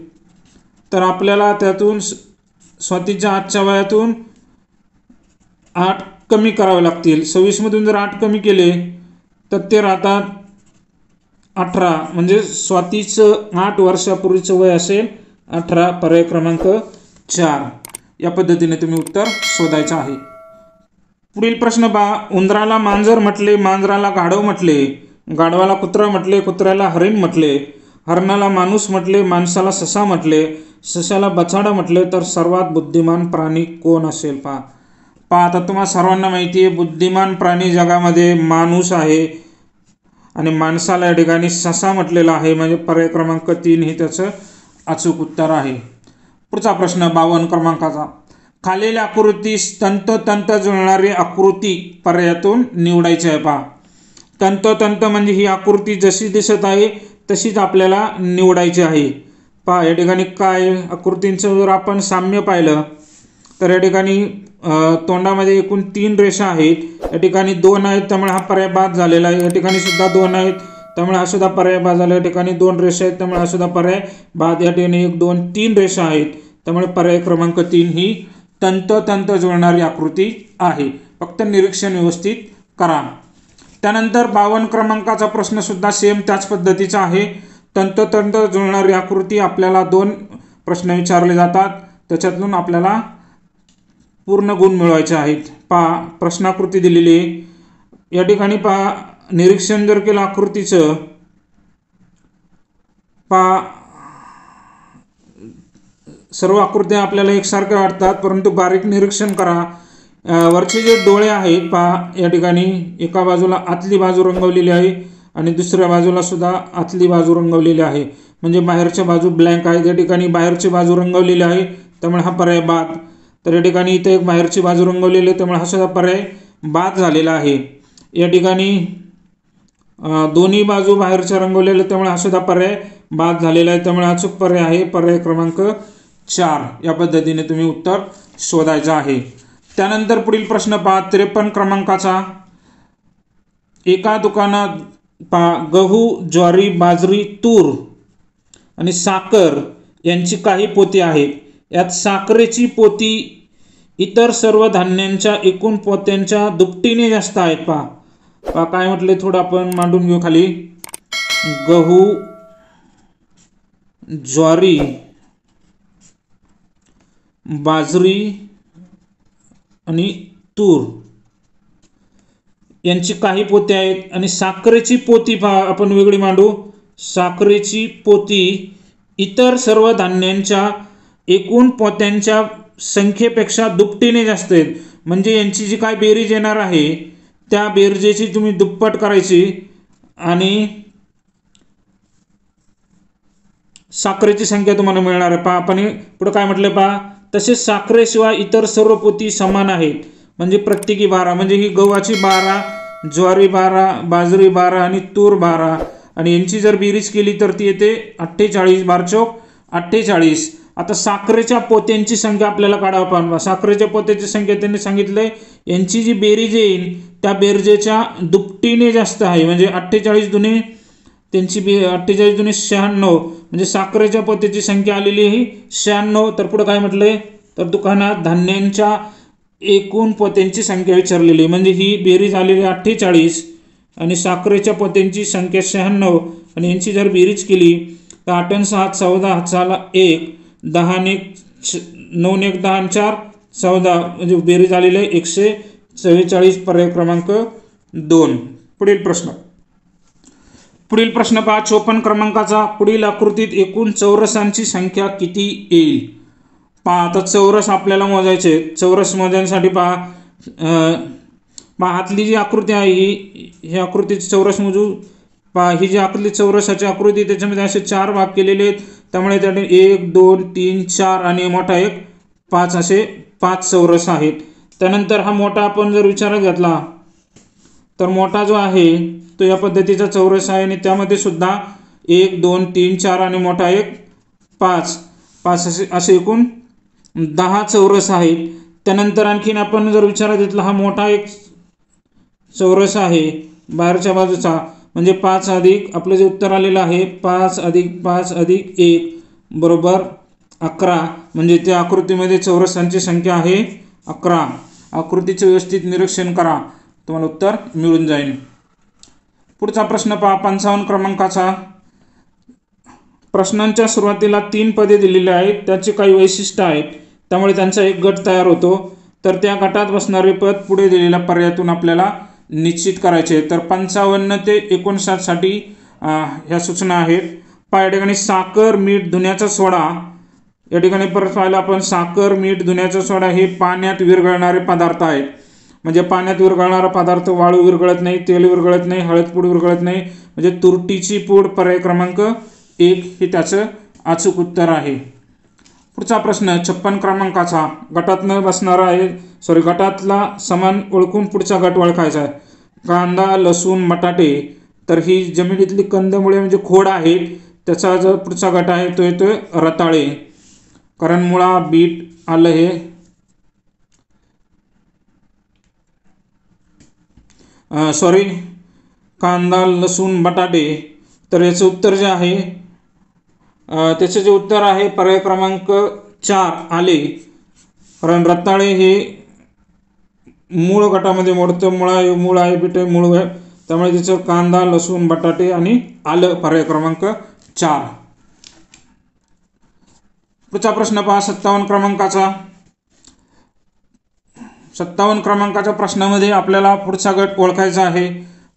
तर आपल्याला त्यातून स्वातीच्या आजच्या वयातून 8 कमी करावे लागतील. 26 मधून जर 8 कमी केले तर ते राहतात 18, म्हणजे स्वातीचं 8 वर्षापूर्वीचं वय असेल 18. पर्याय क्रमांक 4. या पद्धतीने तुम्ही उत्तर शोधायचं आहे. पुढील प्रश्न पहा. उंदराला मांजर म्हटले, मांजराला गाढव म्हटले, गाढवाला कुत्रा म्हटले, कुत्र्याला हरिण म्हटले, हरणाला माणूस म्हटले, माणसाला ससा म्हटले, सशाला बछाडा म्हटले, तर सर्वात बुद्धिमान प्राणी कोण असेल? पहा आता तुम्हाला सर्वांना माहिती आहे बुद्धिमान प्राणी जगामध्ये माणूस आहे आणि माणसाला या ठिकाणी ससा म्हटलेला आहे, म्हणजे पर्याय क्रमांक 3 हे त्याचं अचूक उत्तर आहे. पुढचा प्रश्न 52 क्रमांकाचा. खालील आकृतीस तंतोतंत जुळणारी आकृती पर्यायातून निवडायची आहे. पहा तंतोतंत म्हणजे ही आकृती जशी दिसत आहे तशीच आपल्याला निवडायची आहे. पहा या ठिकाणी काय आकृतींचं जर आपण साम्य पाहिलं तर या ठिकाणी तोंडामध्ये एकूण 3 रेषा आहेत, या ठिकाणी 2 आहेत त्यामुळे हा पर्याय बाद झालेला आहे. या ठिकाणी सुद्धा 2 आहेत त्यामुळे हा सुद्धा पर्याय बाद झाला. या ठिकाणी 2 रेषा आहेत त्यामुळे हा सुद्धा पर्याय बाद. या ठिकाणी 1 2 3 रेषा आहेत त्यामुळे पर्याय क्रमांक 3 ही तंतोतंत जुळणारी आकृती आहे. फक्त निरीक्षण व्यवस्थित करा. त्यानंतर 52 क्रमांकाचा प्रश्न सुद्धा सेम त्याच पद्धतीचा आहे. तंतोतंत जुळणारी आकृती आपल्याला 2 प्रश्न विचारले जातात, त्याच्यातून आपल्याला पूर्ण गुण मिळवायचे आहेत. पहा प्रश्नाकृती दिलेली आहे या ठिकाणी. पहा निरीक्षण जर केलं आकृतीचं, पहा सर्व आकृत्या आपल्याला एकसारख्या वाटतात परंतु बारीक निरीक्षण करा. वरचे जे डोळे आहेत पहा या ठिकाणी एका बाजूला आतली बाजू रंगवलेली आहे आणि दुसऱ्या बाजूला सुद्धा आतली बाजू रंगवलेली आहे, म्हणजे बाहेरच्या बाजू ब्लँक आहे. या ठिकाणी बाहेरची बाजू रंगवलेली आहे त्यामुळे हा पर्याय बाद. तर या ठिकाणी इथे एक बाहेरची बाजू रंगवलेली आहे त्यामुळे हा सुद्धा पर्याय बाद झालेला आहे. या ठिकाणी दोन्ही बाजू बाहेरच्या रंगवलेल्या त्यामुळे हा सुद्धा पर्याय बाद झालेला आहे. त्यामुळे अचूक पर्याय आहे पर्याय क्रमांक 4. या पद्धतीने तुम्ही उत्तर शोधायचं आहे. त्यानंतर पुढील प्रश्न पहा 53 क्रमांकाचा. एका दुकानात पहा गहू, ज्वारी, बाजरी, तूर आणि साखर यांची काही पोती आहेत. यात साखरेची पोती इतर सर्व धान्यांच्या एकूण पोत्यांच्या दुपटीने जास्त आहेत. पहा काय म्हटले थोडं आपण मांडून घेऊ खाली. गहू, ज्वारी, बाजरी आणि तूर यांची काही पोती आहेत आणि साखरेची पोती पहा आपण वेगळी मांडू. साखरेची पोती इतर सर्व धान्यांच्या एकूण पोत्यांच्या संख्येपेक्षा दुपटीने जास्त आहेत, म्हणजे यांची जी काय बेरीज येणार आहे त्या बेरजेची तुम्ही दुप्पट करायची आणि साखरेची संख्या तुम्हाला मिळणार आहे. पहा आपण पुढे काय म्हटलं पहा. तसेच साखरेशिवाय इतर सर्व पोती समान आहेत, म्हणजे प्रत्येकी 12, म्हणजे ही गव्हाची 12, ज्वारी 12, बाजरी 12 आणि तूर 12 आणि यांची जर बेरीज केली तर ती येते 48. 12 48. आता साखरेच्या पोत्यांची संख्या आपल्याला काढावं पाहिजे. साखरेच्या पोत्याची संख्या त्यांनी सांगितलंय यांची जी बेरीज येईल त्या बेरजेच्या दुपटीने जास्त आहे, म्हणजे 48 दुने त्यांची 48 दुने 96, म्हणजे साखरेच्या पोत्याची संख्या आलेली आहे 96. तर पुढे काय म्हटलंय तर दुकानात धान्यांच्या एकूण पोत्यांची संख्या विचारलेली, म्हणजे ही बेरीज आलेली 48 आणि साखरेच्या पोत्यांची संख्या 96 आणि यांची जर बेरीज केली तर 8 आणि 6 14, 8 6 1, 10 आणि 9 1 10 आणि 4 14, म्हणजे बेरीज आलेली आहे 144. पर्याय क्रमांक 2. पुढील प्रश्न पहा 54 क्रमांकाचा. पुढील आकृतीत एकूण चौरसांची संख्या किती येईल? पहा आता चौरस आपल्याला मोजायचे. चौरस मोजण्यासाठी पहा हातली जी आकृती आहे ही आकृतीची चौरस मोजू. पहा ही जी आकृती चौरसाची आकृती त्याच्यामध्ये असे 4 भाग केलेले आहेत, त्यामुळे त्याने 1 2 3 4 आणि मोठा एक 5 असे 5 चौरस आहेत. त्यानंतर हा मोठा आपण जर विचारात घेतला तर मोठा जो आहे तो या पद्धतीचा चौरस आहे आणि त्यामध्ये सुद्धा 1 2 3 4 आणि मोठा एक 5 असे एकूण 10 चौरस आहेत. त्यानंतर आणखीन आपण जर विचारात घेतला हा मोठा एक चौरस आहे बाहेरच्या बाजूचा, म्हणजे 5 अधिक आपलं जे उत्तर आलेलं आहे 5 अधिक 5 अधिक 1 बरोबर 11, म्हणजे त्या आकृतीमध्ये चौरसांची संख्या आहे 11. आकृतीचे व्यवस्थित निरीक्षण करा, तुम्हाला उत्तर मिळून जाईल. पुढचा प्रश्न पहा 55 क्रमांकाचा. प्रश्नांच्या सुरुवातीला 3 पदे दिलेली आहेत, त्याची काही वैशिष्ट्य आहेत, त्यामुळे त्यांचा एक गट तयार होतो. तर त्या गटात बसणारे पद पुढे दिलेल्या पर्यायातून आपल्याला निश्चित करायचे. तर 55 ते 59 साठी ह्या सूचना आहेत. या ठिकाणी साखर, मीठ, धुण्याचा सोडा. या ठिकाणी परत पाहिलं आपण, साखर, मीठ, धुण्याचा सोडा हे पाण्यात विरघळणारे पदार्थ आहेत. म्हणजे पाण्यात विरघळणारा पदार्थ, वाळू विरघळत नाही, तेल विरघळत नाही, हळद पूड विरघळत नाही, म्हणजे तुरटीची पूड. पर्याय क्रमांक 1 हे त्याचं अचूक उत्तर आहे. पुढचा प्रश्न 56 क्रमांकाचा. गटातनं बसणारा आहे, गटातला समान ओळखून पुढचा गट ओळखायचा आहे. कांदा, लसूण, बटाटे. तर ही जमिनीतली कंदमुळे म्हणजे खोड आहेत. त्याचा जो पुढचा गट आहे तो येतोय रताळे. कारण मुळा, बीट, आलं हे कांदा, लसूण, बटाटे. तर याचं उत्तर जे आहे, त्याचे जे उत्तर आहे पर्याय क्रमांक 4 आले. कारण रताळे हे मूळ गटामध्ये मोडतं. मूळ आहे, बीट आहे, मूळ आहे, त्यामुळे त्याचं कांदा, लसूण, बटाटे आणि आलं पर्याय क्रमांक 4. पुढचा प्रश्न पहा 57 क्रमांकाचा. 57 क्रमांकाच्या प्रश्नामध्ये आपल्याला पुढचा गट ओळखायचा आहे.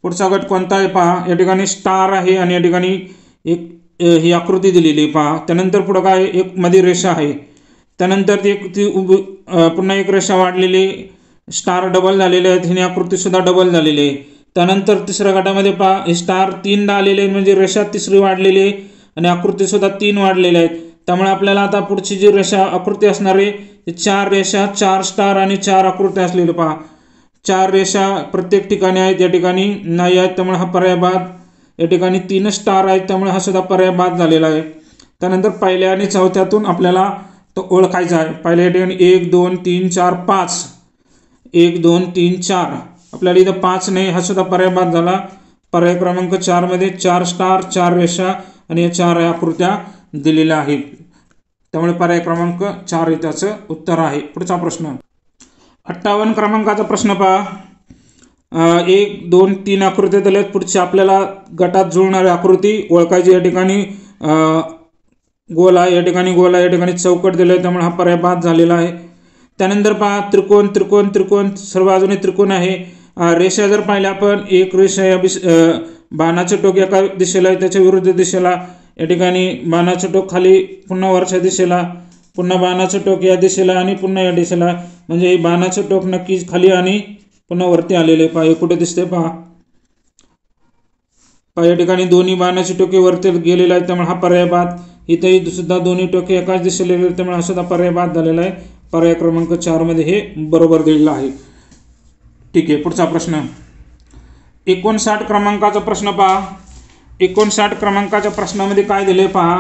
पुढचा गट कोणता आहे पहा. या ठिकाणी स्टार आहे आणि या ठिकाणी एक ही आकृती दिलेली आहे पहा. त्यानंतर पुढं काय, एक मध्ये रेषा आहे. त्यानंतर ती पुन्हा एक रेषा वाढलेली, स्टार डबल झालेले आहेत, ही आकृती सुद्धा डबल झालेली आहे. त्यानंतर तिसऱ्या गटामध्ये पहा, स्टार 3दा आलेले आहेत, म्हणजे रेषा तिसरी वाढलेली आहे आणि आकृती सुद्धा 3 वाढलेल्या आहेत. त्यामुळे आपल्याला आता पुढची जी रेषा आकृती असणार आहे, 4 रेषा, 4 स्टार आणि 4 आकृती असलेले पहा. 4 रेषा प्रत्येक ठिकाणी आहेत, या ठिकाणी नाही आहेत, त्यामुळे हा पर्याय बाद. या ठिकाणी 3 स्टार आहेत, त्यामुळे हा सुद्धा पर्याय बाद झालेला आहे. त्यानंतर पहिल्या आणि चौथ्यातून आपल्याला तो ओळखायचा आहे. पहिल्या या ठिकाणी 1 2 3 4 5, 1 2 3 4. आपल्याला इथं 5 नाही, हा सुद्धा पर्याय बाद झाला. पर्याय क्रमांक 4 मध्ये 4 स्टार, 4 रेषा आणि या 4 आकृत्या दिलेल्या आहेत. त्यामुळे पर्याय क्रमांक 4 हे त्याचं उत्तर आहे. पुढचा प्रश्न 58 क्रमांकाचा प्रश्न पहा. 1 2 3 आकृत्या दिल्या आहेत. पुढची आपल्याला गटात जुळणारी आकृती ओळखायची. या ठिकाणी गोल आहे, या ठिकाणी गोल आहे, या ठिकाणी चौकट दिलं आहे, त्यामुळे हा पर्याय बाद झालेला आहे. त्यानंतर पहा त्रिकोण, त्रिकोण, त्रिकोण, सर्व बाजूने त्रिकोण आहे. रेषा जर पाहिल्या आपण, एक रेषा या बाणाचे टोक एका दिशेला आहे, त्याच्या विरुद्ध दिशेला. या ठिकाणी बाणाचं टोक खाली, पुन्हा वरच्या दिशेला, पुन्हा बाणाचं टोक या दिशेला आणि पुन्हा या दिशेला. म्हणजे बाणाचं टोक नक्कीच खाली आणि पुन्हा वरती आलेले पहा. हे कुठे दिसते पहा. या ठिकाणी दोन्ही बाणाची टोके वरती गेलेले आहेत, त्यामुळे हा पर्याय बाद. इथेही सुद्धा दोन्ही टोके एकाच दिशेला गेले, त्यामुळे हा सुद्धा पर्याय बाद झालेला आहे. पर्याय क्रमांक 4 मध्ये हे बरोबर दिलेलं आहे. ठीक आहे. पुढचा प्रश्न 59 क्रमांकाचा प्रश्न पहा. 59 क्रमांकाच्या प्रश्नामध्ये काय दिले पहा.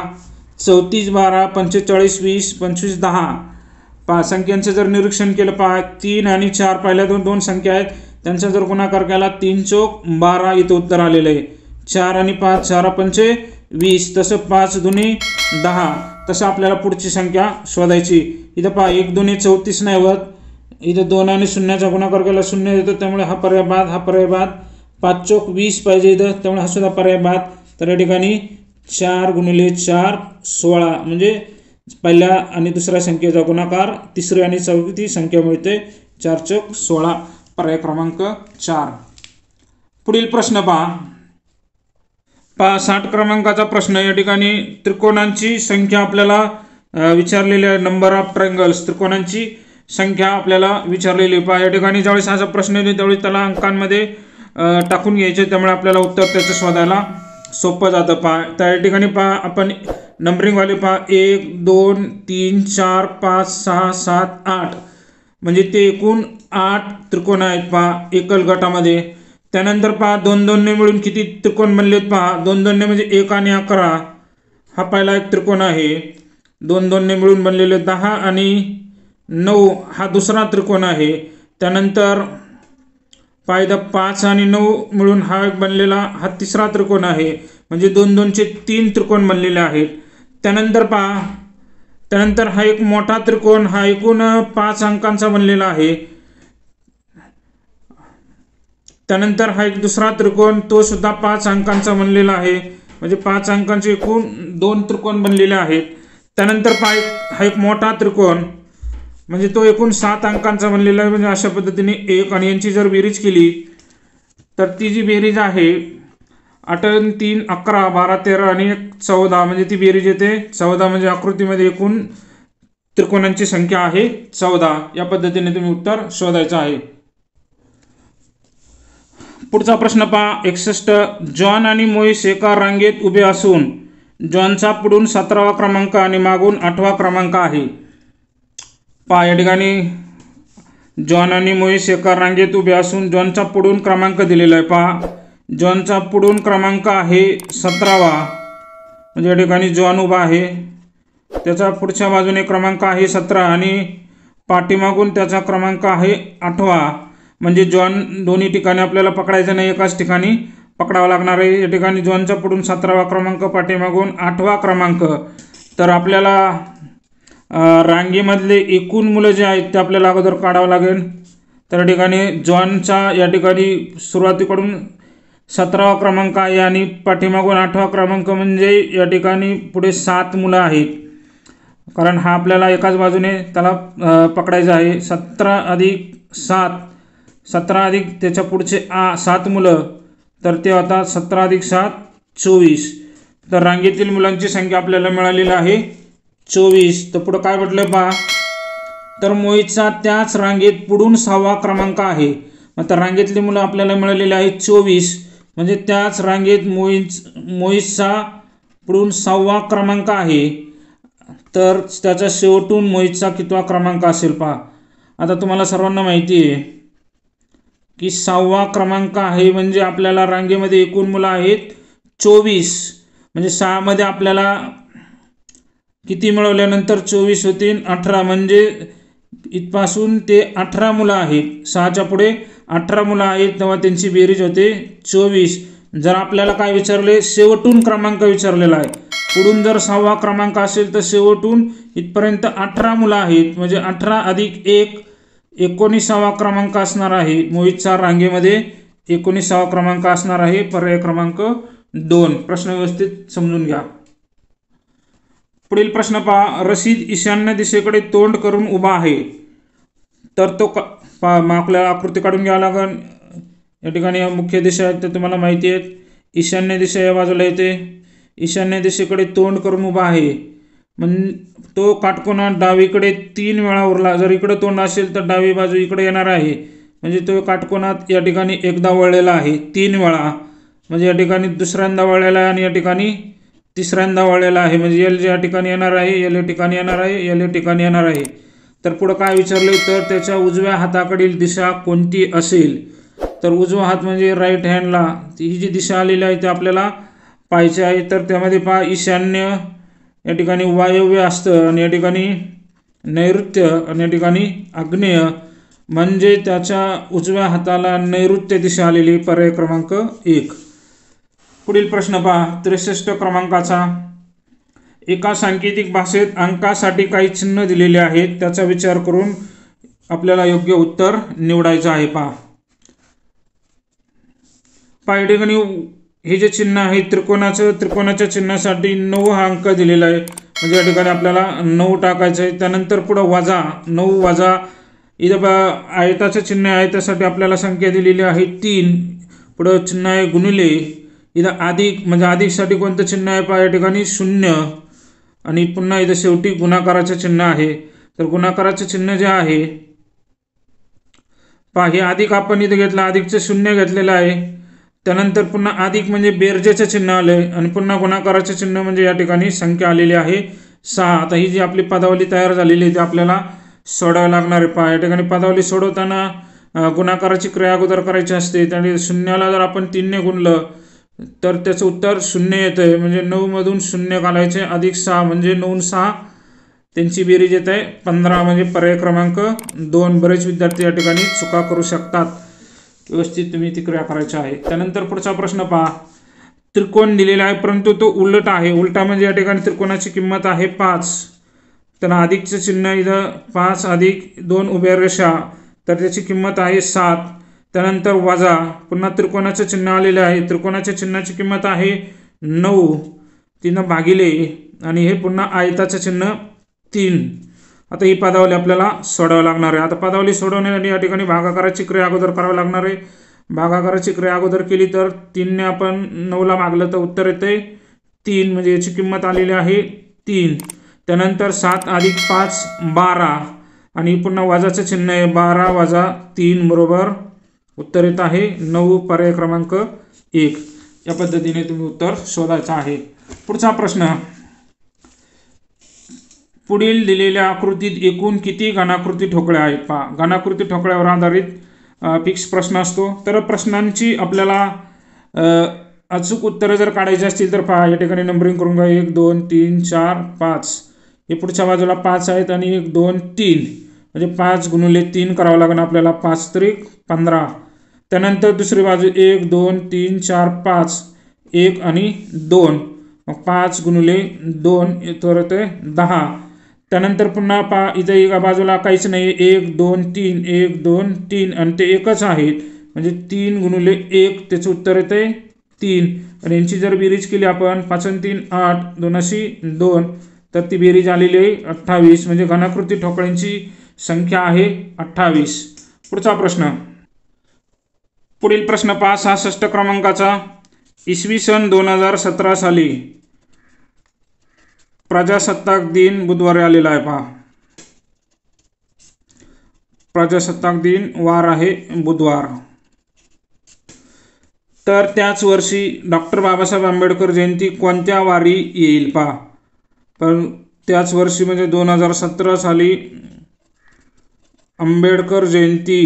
34 12 45 20 25 10 पहा. संख्यांचं जर निरीक्षण केलं पहा, 3 आणि 4 पहिल्या दोन संख्या आहेत, त्यांचा जर गुणाकार केला 3 चौक 12 इथं उत्तर आलेलं आहे. 4 आणि 5 4 पंचे 20, तसं 5 दुनी 10. तसं आपल्याला पुढची संख्या शोधायची. इथं पहा 1 2 34 नाही होत. इथं 2 आणि 0चा गुणाकार केला 0 येतो, त्यामुळे हा पर्याय बाद. हा पर्याय बाद. 5 चौक 20 पाहिजे इथं, त्यामुळे हा सुद्धा पर्याय बाद. तर या ठिकाणी 4 गुणिले 4 16, म्हणजे पहिल्या आणि दुसऱ्या संख्येचा गुणाकार तिसरी आणि चौथी संख्या मिळते. 4 चौक 16 पर्याय क्रमांक 4. पुढील प्रश्न पहा. 60 क्रमांकाचा प्रश्न. या ठिकाणी त्रिकोणांची संख्या आपल्याला विचारलेली आहे. नंबर ऑफ ट्रायंगल्स, त्रिकोणांची संख्या आपल्याला विचारलेली पहा. या ठिकाणी ज्यावेळेस हा प्रश्न येतो त्यावेळेस त्याला अंकांमध्ये टाकून घ्यायचे, त्यामुळे आपल्याला उत्तर त्याचं शोधायला सोपं जातं पहा. त्या ठिकाणी पहा आपण नंबरिंगवाले पहा 1 2 3 4 5 6 7 8, म्हणजे ते एकूण 8 त्रिकोण आहेत पहा एकल गटामध्ये. त्यानंतर पहा 2 2 ने मिळून किती त्रिकोण बनलेत पहा. 2 2 ने म्हणजे 1 आणि 11, हा पहिला एक त्रिकोण आहे. 2 2 ने मिळून बनलेले 10 आणि 9 हा दुसरा त्रिकोण आहे. त्यानंतर पायदा 5 आणि 9 मिळून हा एक बनलेला हा तिसरा त्रिकोण आहे. म्हणजे 2 2 चे 3 त्रिकोण बनलेले आहेत. त्यानंतर पहा, त्यानंतर हा एक मोठा त्रिकोण, हा एकूण 5 अंकांचा बनलेला आहे. त्यानंतर हा एक दुसरा त्रिकोण, तो सुद्धा 5 अंकांचा बनलेला आहे, म्हणजे 5 अंकांचे एकूण 2 त्रिकोण बनलेले आहेत. त्यानंतर हा एक मोठा त्रिकोण, म्हणजे तो एकूण 7 अंकांचा बनलेला आहे. म्हणजे अशा पद्धतीने 1 आणि यांची जर बेरीज केली तर ती जी बेरीज आहे 8 आणि 3 11, 12 13 आणि 14, म्हणजे ती बेरीज येते 14. म्हणजे आकृतीमध्ये एकूण त्रिकोणांची संख्या आहे 14. या पद्धतीने तुम्ही उत्तर शोधायचं आहे. पुढचा प्रश्न पहा 61. जॉन आणि मोहिस एका रांगेत उभे असून जॉनचा पुढून 17वा क्रमांक आणि मागून 8वा क्रमांक आहे. पहा या ठिकाणी जॉन आणि मोहिस एका रांगेत उभे असून जॉनचा पुढून क्रमांक दिलेला आहे. पहा जॉनचा पुढून क्रमांक आहे 17वा, म्हणजे या ठिकाणी जॉन उभा आहे, त्याचा पुढच्या बाजूने क्रमांक आहे 17 आणि पाठीमागून त्याचा क्रमांक आहे 8वा. म्हणजे जॉन दोन्ही ठिकाणी आपल्याला पकडायचं नाही, एकाच ठिकाणी पकडावं लागणार आहे. या ठिकाणी जॉनचा पुढून 17वा क्रमांक, पाठीमागून 8वा क्रमांक. तर आपल्याला रांगेमधले एकूण मुलं जे आहेत ते आपल्याला अगोदर काढावं लागेल. तर या ठिकाणी जॉनचा या ठिकाणी सुरुवातीकडून 17वा क्रमांक आहे आणि पाठीमागून 8वा क्रमांक, म्हणजे या ठिकाणी पुढे 7 मुलं आहेत, कारण हा आपल्याला एकाच बाजूने त्याला पकडायचा आहे. 17 अधिक 7, 17 अधिक त्याच्या पुढचे 7 मुलं, तर ते होतात 17 अधिक 7 24. तर रांगेतील मुलांची संख्या आपल्याला मिळालेली आहे 24. तर पुढं काय म्हटलं पहा, तर मोहितचा त्याच रांगेत पुढून 6वा क्रमांक आहे. मग तर रांगेतली मुलं आपल्याला मिळालेली आहेत 24, म्हणजे त्याच रांगेत मोहितचा पुढून 6वा क्रमांक आहे. तर त्याचा शेवटून मोहितचा कितवा क्रमांक असेल पहा. आता तुम्हाला सर्वांना माहिती आहे की 6वा क्रमांक आहे, म्हणजे आपल्याला रांगेमध्ये एकूण मुलं आहेत 24, म्हणजे 6 मध्ये आपल्याला किती मिळवल्यानंतर 24 होतील 18, म्हणजे इथपासून ते 18 मुलं आहेत. 6च्या पुढे 18 मुलं आहेत, तेव्हा त्यांची बेरीज होते 24. जर आपल्याला काय विचारले, शेवटून क्रमांक विचारलेला आहे. पुढून जर 6वा क्रमांक असेल तर शेवटून इथपर्यंत 18 मुलं आहेत, म्हणजे 18 अधिक 1 19वा क्रमांक असणार आहे. मोहितचा रांगेमध्ये 19वा क्रमांक असणार आहे. पर्याय क्रमांक 2. प्रश्न व्यवस्थित समजून घ्या. पुढील प्रश्न पहा, रशीद ईशान्य दिशेकडे तोंड करून उभा आहे. तर तो आपल्याला आकृती काढून घ्यावं लागेल. या ठिकाणी मुख्य दिशा आहेत तर तुम्हाला माहिती आहेत. ईशान्य दिशा या बाजूला येते. ईशान्य दिशेकडे तोंड करून उभा आहे, म्हणजे तो काटकोना डावीकडे 3 वेळा उरला. जर इकडे तोंड असेल तर डावी बाजू इकडे येणार आहे, म्हणजे तो काटकोनात या ठिकाणी एकदा वळलेला आहे 3 वेळा, म्हणजे या ठिकाणी दुसऱ्यांदा वळलेला आहे आणि या ठिकाणी तिसऱ्यांदा वळलेला आहे. म्हणजे एल या ठिकाणी येणार आहे, एल या ठिकाणी येणार आहे, एल या ठिकाणी येणार आहे. तर पुढं काय विचारले, तर त्याच्या उजव्या हाताकडील दिशा कोणती असेल. तर उजवा हात म्हणजे राईट हँडला ही जी दिशा आलेली आहे ते आपल्याला पाहायची आहे. तर त्यामध्ये पहा, ईशान्य या ठिकाणी वायव्य असतं आणि या ठिकाणी नैऋत्य आणि या ठिकाणी आग्नेय, म्हणजे त्याच्या उजव्या हाताला नैऋत्य दिशा आलेली. पर्याय क्रमांक 1. पुढील प्रश्न पहा 63 क्रमांकाचा. एका सांकेतिक भाषेत अंकासाठी काही चिन्ह दिलेले आहेत, त्याचा विचार करून आपल्याला योग्य उत्तर निवडायचं आहे. पहा या ठिकाणी हे जे चिन्ह आहे त्रिकोणाच्या चिन्हासाठी 9 हा अंक दिलेला आहे, म्हणजे या ठिकाणी आपल्याला 9 टाकायचं आहे. त्यानंतर पुढं वजा 9 वजा, इथं आयताचं चिन्ह आहे त्यासाठी आपल्याला संख्या दिलेली आहे 3. पुढं चिन्ह आहे गुणिले, इथं अधिक म्हणजे अधिकसाठी कोणतं चिन्ह आहे पहा या ठिकाणी 0, आणि पुन्हा इथं शेवटी गुणाकाराचं चिन्ह आहे. तर गुणाकाराचं चिन्ह जे आहे पहा, हे अधिक आपण इथं घेतलं, अधिकचं 0 घेतलेलं आहे. त्यानंतर पुन्हा अधिक म्हणजे बेरजेचं चिन्ह आलं आणि पुन्हा गुणाकाराचे चिन्ह म्हणजे या ठिकाणी संख्या आलेली आहे 6. आता ही जी आपली पदावली तयार झालेली आहे ती आपल्याला सोडावी लागणार आहे. पहा या ठिकाणी पदावली सोडवताना गुणाकाराची क्रिया अगोदर करायची असते. त्याने 0ला जर आपण 3ने गुणलं तर त्याचं उत्तर 0 येतं आहे, म्हणजे 9 मधून 0 घालायचे, अधिक 6 म्हणजे 9 6 त्यांची बेरीज येत आहे 15, म्हणजे पर्याय क्रमांक 2. बरेच विद्यार्थी या ठिकाणी चुका करू शकतात, व्यवस्थित तुम्ही ती क्रिया करायची आहे. त्यानंतर पुढचा प्रश्न पहा, त्रिकोण दिलेला आहे परंतु तो उलट आहे. उलटा म्हणजे या ठिकाणी त्रिकोणाची किंमत आहे 5, त्यांना अधिकचं चिन्ह इथं 5 अधिक 2 उभ्या रेषा, तर त्याची किंमत आहे 7. त्यानंतर वजा, पुन्हा त्रिकोणाचं चिन्ह आलेलं आहे, त्रिकोणाच्या चिन्हाची किंमत आहे 9, 3 भागिले आणि हे पुन्हा आयताचं चिन्ह 3. आता ही पदावली आपल्याला सोडवावी लागणार आहे. आता पदावली सोडवण्यासाठी या ठिकाणी भागाकाराची क्रिया अगोदर करावी लागणार आहे. भागाकाराची क्रिया अगोदर केली तर 3 ने आपण 9ला भागलं तर उत्तर येते 3, म्हणजे याची किंमत आलेली आहे 3. त्यानंतर 7 अधिक 5 12 आणि पुन्हा वजाचं चिन्ह आहे, 12 वजा 3 बरोबर उत्तर येत आहे 9, पर्याय क्रमांक 1. या पद्धतीने तुम्ही उत्तर शोधायचं आहे. पुढचा प्रश्न, पुढील दिलेल्या आकृतीत एकूण किती घनाकृती ठोकळ्या आहेत पहा. घनाकृती ठोकळ्यावर आधारित फिक्स प्रश्न असतो. तर प्रश्नांची आपल्याला अचूक उत्तरं जर काढायची असतील तर पहा, या ठिकाणी नंबरिंग करून घ्या. 1 2 3 4 5, हे पुढच्या बाजूला 5 आहेत आणि 1 2 3, म्हणजे 5 गुणिले 3 करावं लागेल आपल्याला, 5 त्रिक 15. त्यानंतर दुसरी बाजू 1 2 3 4 5, 1 आणि 2, मग 5 गुणिले 2 तर ते 10. त्यानंतर पुन्हा पहा, इथे एका बाजूला काहीच नाही, 1 2 3 1 2 3 आणि ते एकच आहेत, म्हणजे 3 गुणिले 1 त्याचं उत्तर येते 3. आणि यांची जर बेरीज केली आपण, 5 आणि 3 8, 2 2, तर ती बेरीज आलेली आहे 28, म्हणजे घनाकृती ठोकळ्यांची संख्या आहे 28. पुढचा प्रश्न, पुढील प्रश्न पहा 66 क्रमांकाचा. इसवी सन 2017 साली प्रजासत्ताक दिन बुधवारी आलेला आहे पहा. प्रजासत्ताक दिन वार आहे बुधवार. तर त्याच वर्षी डॉक्टर बाबासाहेब आंबेडकर जयंती कोणत्या वारी येईल पहा. पण त्याच वर्षी म्हणजे 2017 साली आंबेडकर जयंती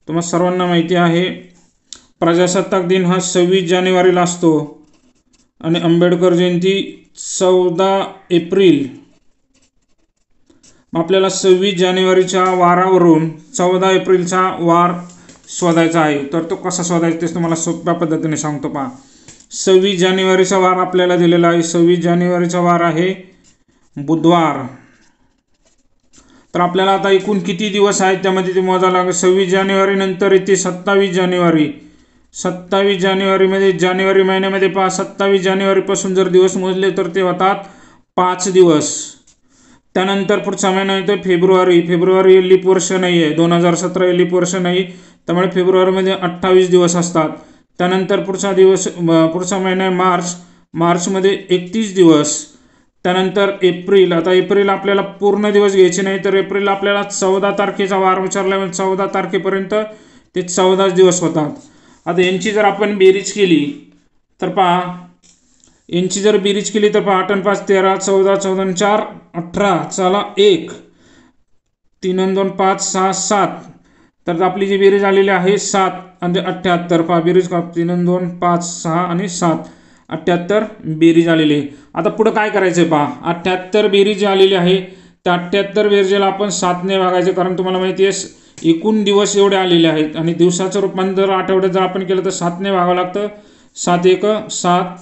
तुम्हाला सर्वांना माहिती आहे. प्रजासत्ताक दिन हा 26 जानेवारीला असतो आणि आंबेडकर जयंती 14 एप्रिल. आपल्याला 26 जानेवारीच्या वारावरून 14 एप्रिलचा वार शोधायचा आहे. तर तो कसा शोधायचा ते तुम्हाला सोप्या पद्धतीने सांगतो पहा. 26 जानेवारीचा वार आपल्याला दिलेला आहे. 26 जानेवारीचा वार आहे बुधवार. तर आपल्याला आता एकूण किती दिवस आहेत त्यामध्ये ते मोजायला लागेल. 26 जानेवारी नंतर येते 27 जानेवारी. 27 जानेवारीमध्ये जानेवारी महिन्यामध्ये पहा, 27 जानेवारीपासून जर दिवस मोजले तर ते होतात 5 दिवस. त्यानंतर पुढचा महिना येतो फेब्रुवारी. फेब्रुवारी हे लीप वर्ष नाही आहे, 2017 हे लीप वर्ष नाही, त्यामुळे फेब्रुवारीमध्ये 28 दिवस असतात. त्यानंतर पुढचा महिना आहे मार्च. मार्चमध्ये 31 दिवस. त्यानंतर एप्रिल. आता एप्रिल आपल्याला पूर्ण दिवस घ्यायचे नाही, तर एप्रिल आपल्याला 14 तारखेचा वार विचारल्यामुळे 14 तारखेपर्यंत ते 14 दिवस होतात. आता यांची जर आपण बेरीज केली तर पहा, यांची जर बेरीज केली तर पहा, 8 आणि 5 13, 14, 14 आणि 4 18, चला 1, 3 आणि 2 5 6 7, तर आपली जी बेरीज आलेली आहे 7 आणि 78. पहा बेरीज 3 आणि 2 5 6 आणि 7, 78 बेरीज आलेली आहे. आता पुढं काय करायचं पहा, 78 बेरीज जी आलेली आहे त्या 78 बेरजेला आपण 7 ने भागायचे, कारण तुम्हाला माहिती आहे एकूण दिवस एवढे आलेले आहेत आणि दिवसाचं रूपांतर आठवड्यात जर आपण केलं तर 7 ने भागावं लागतं. 7 1 7,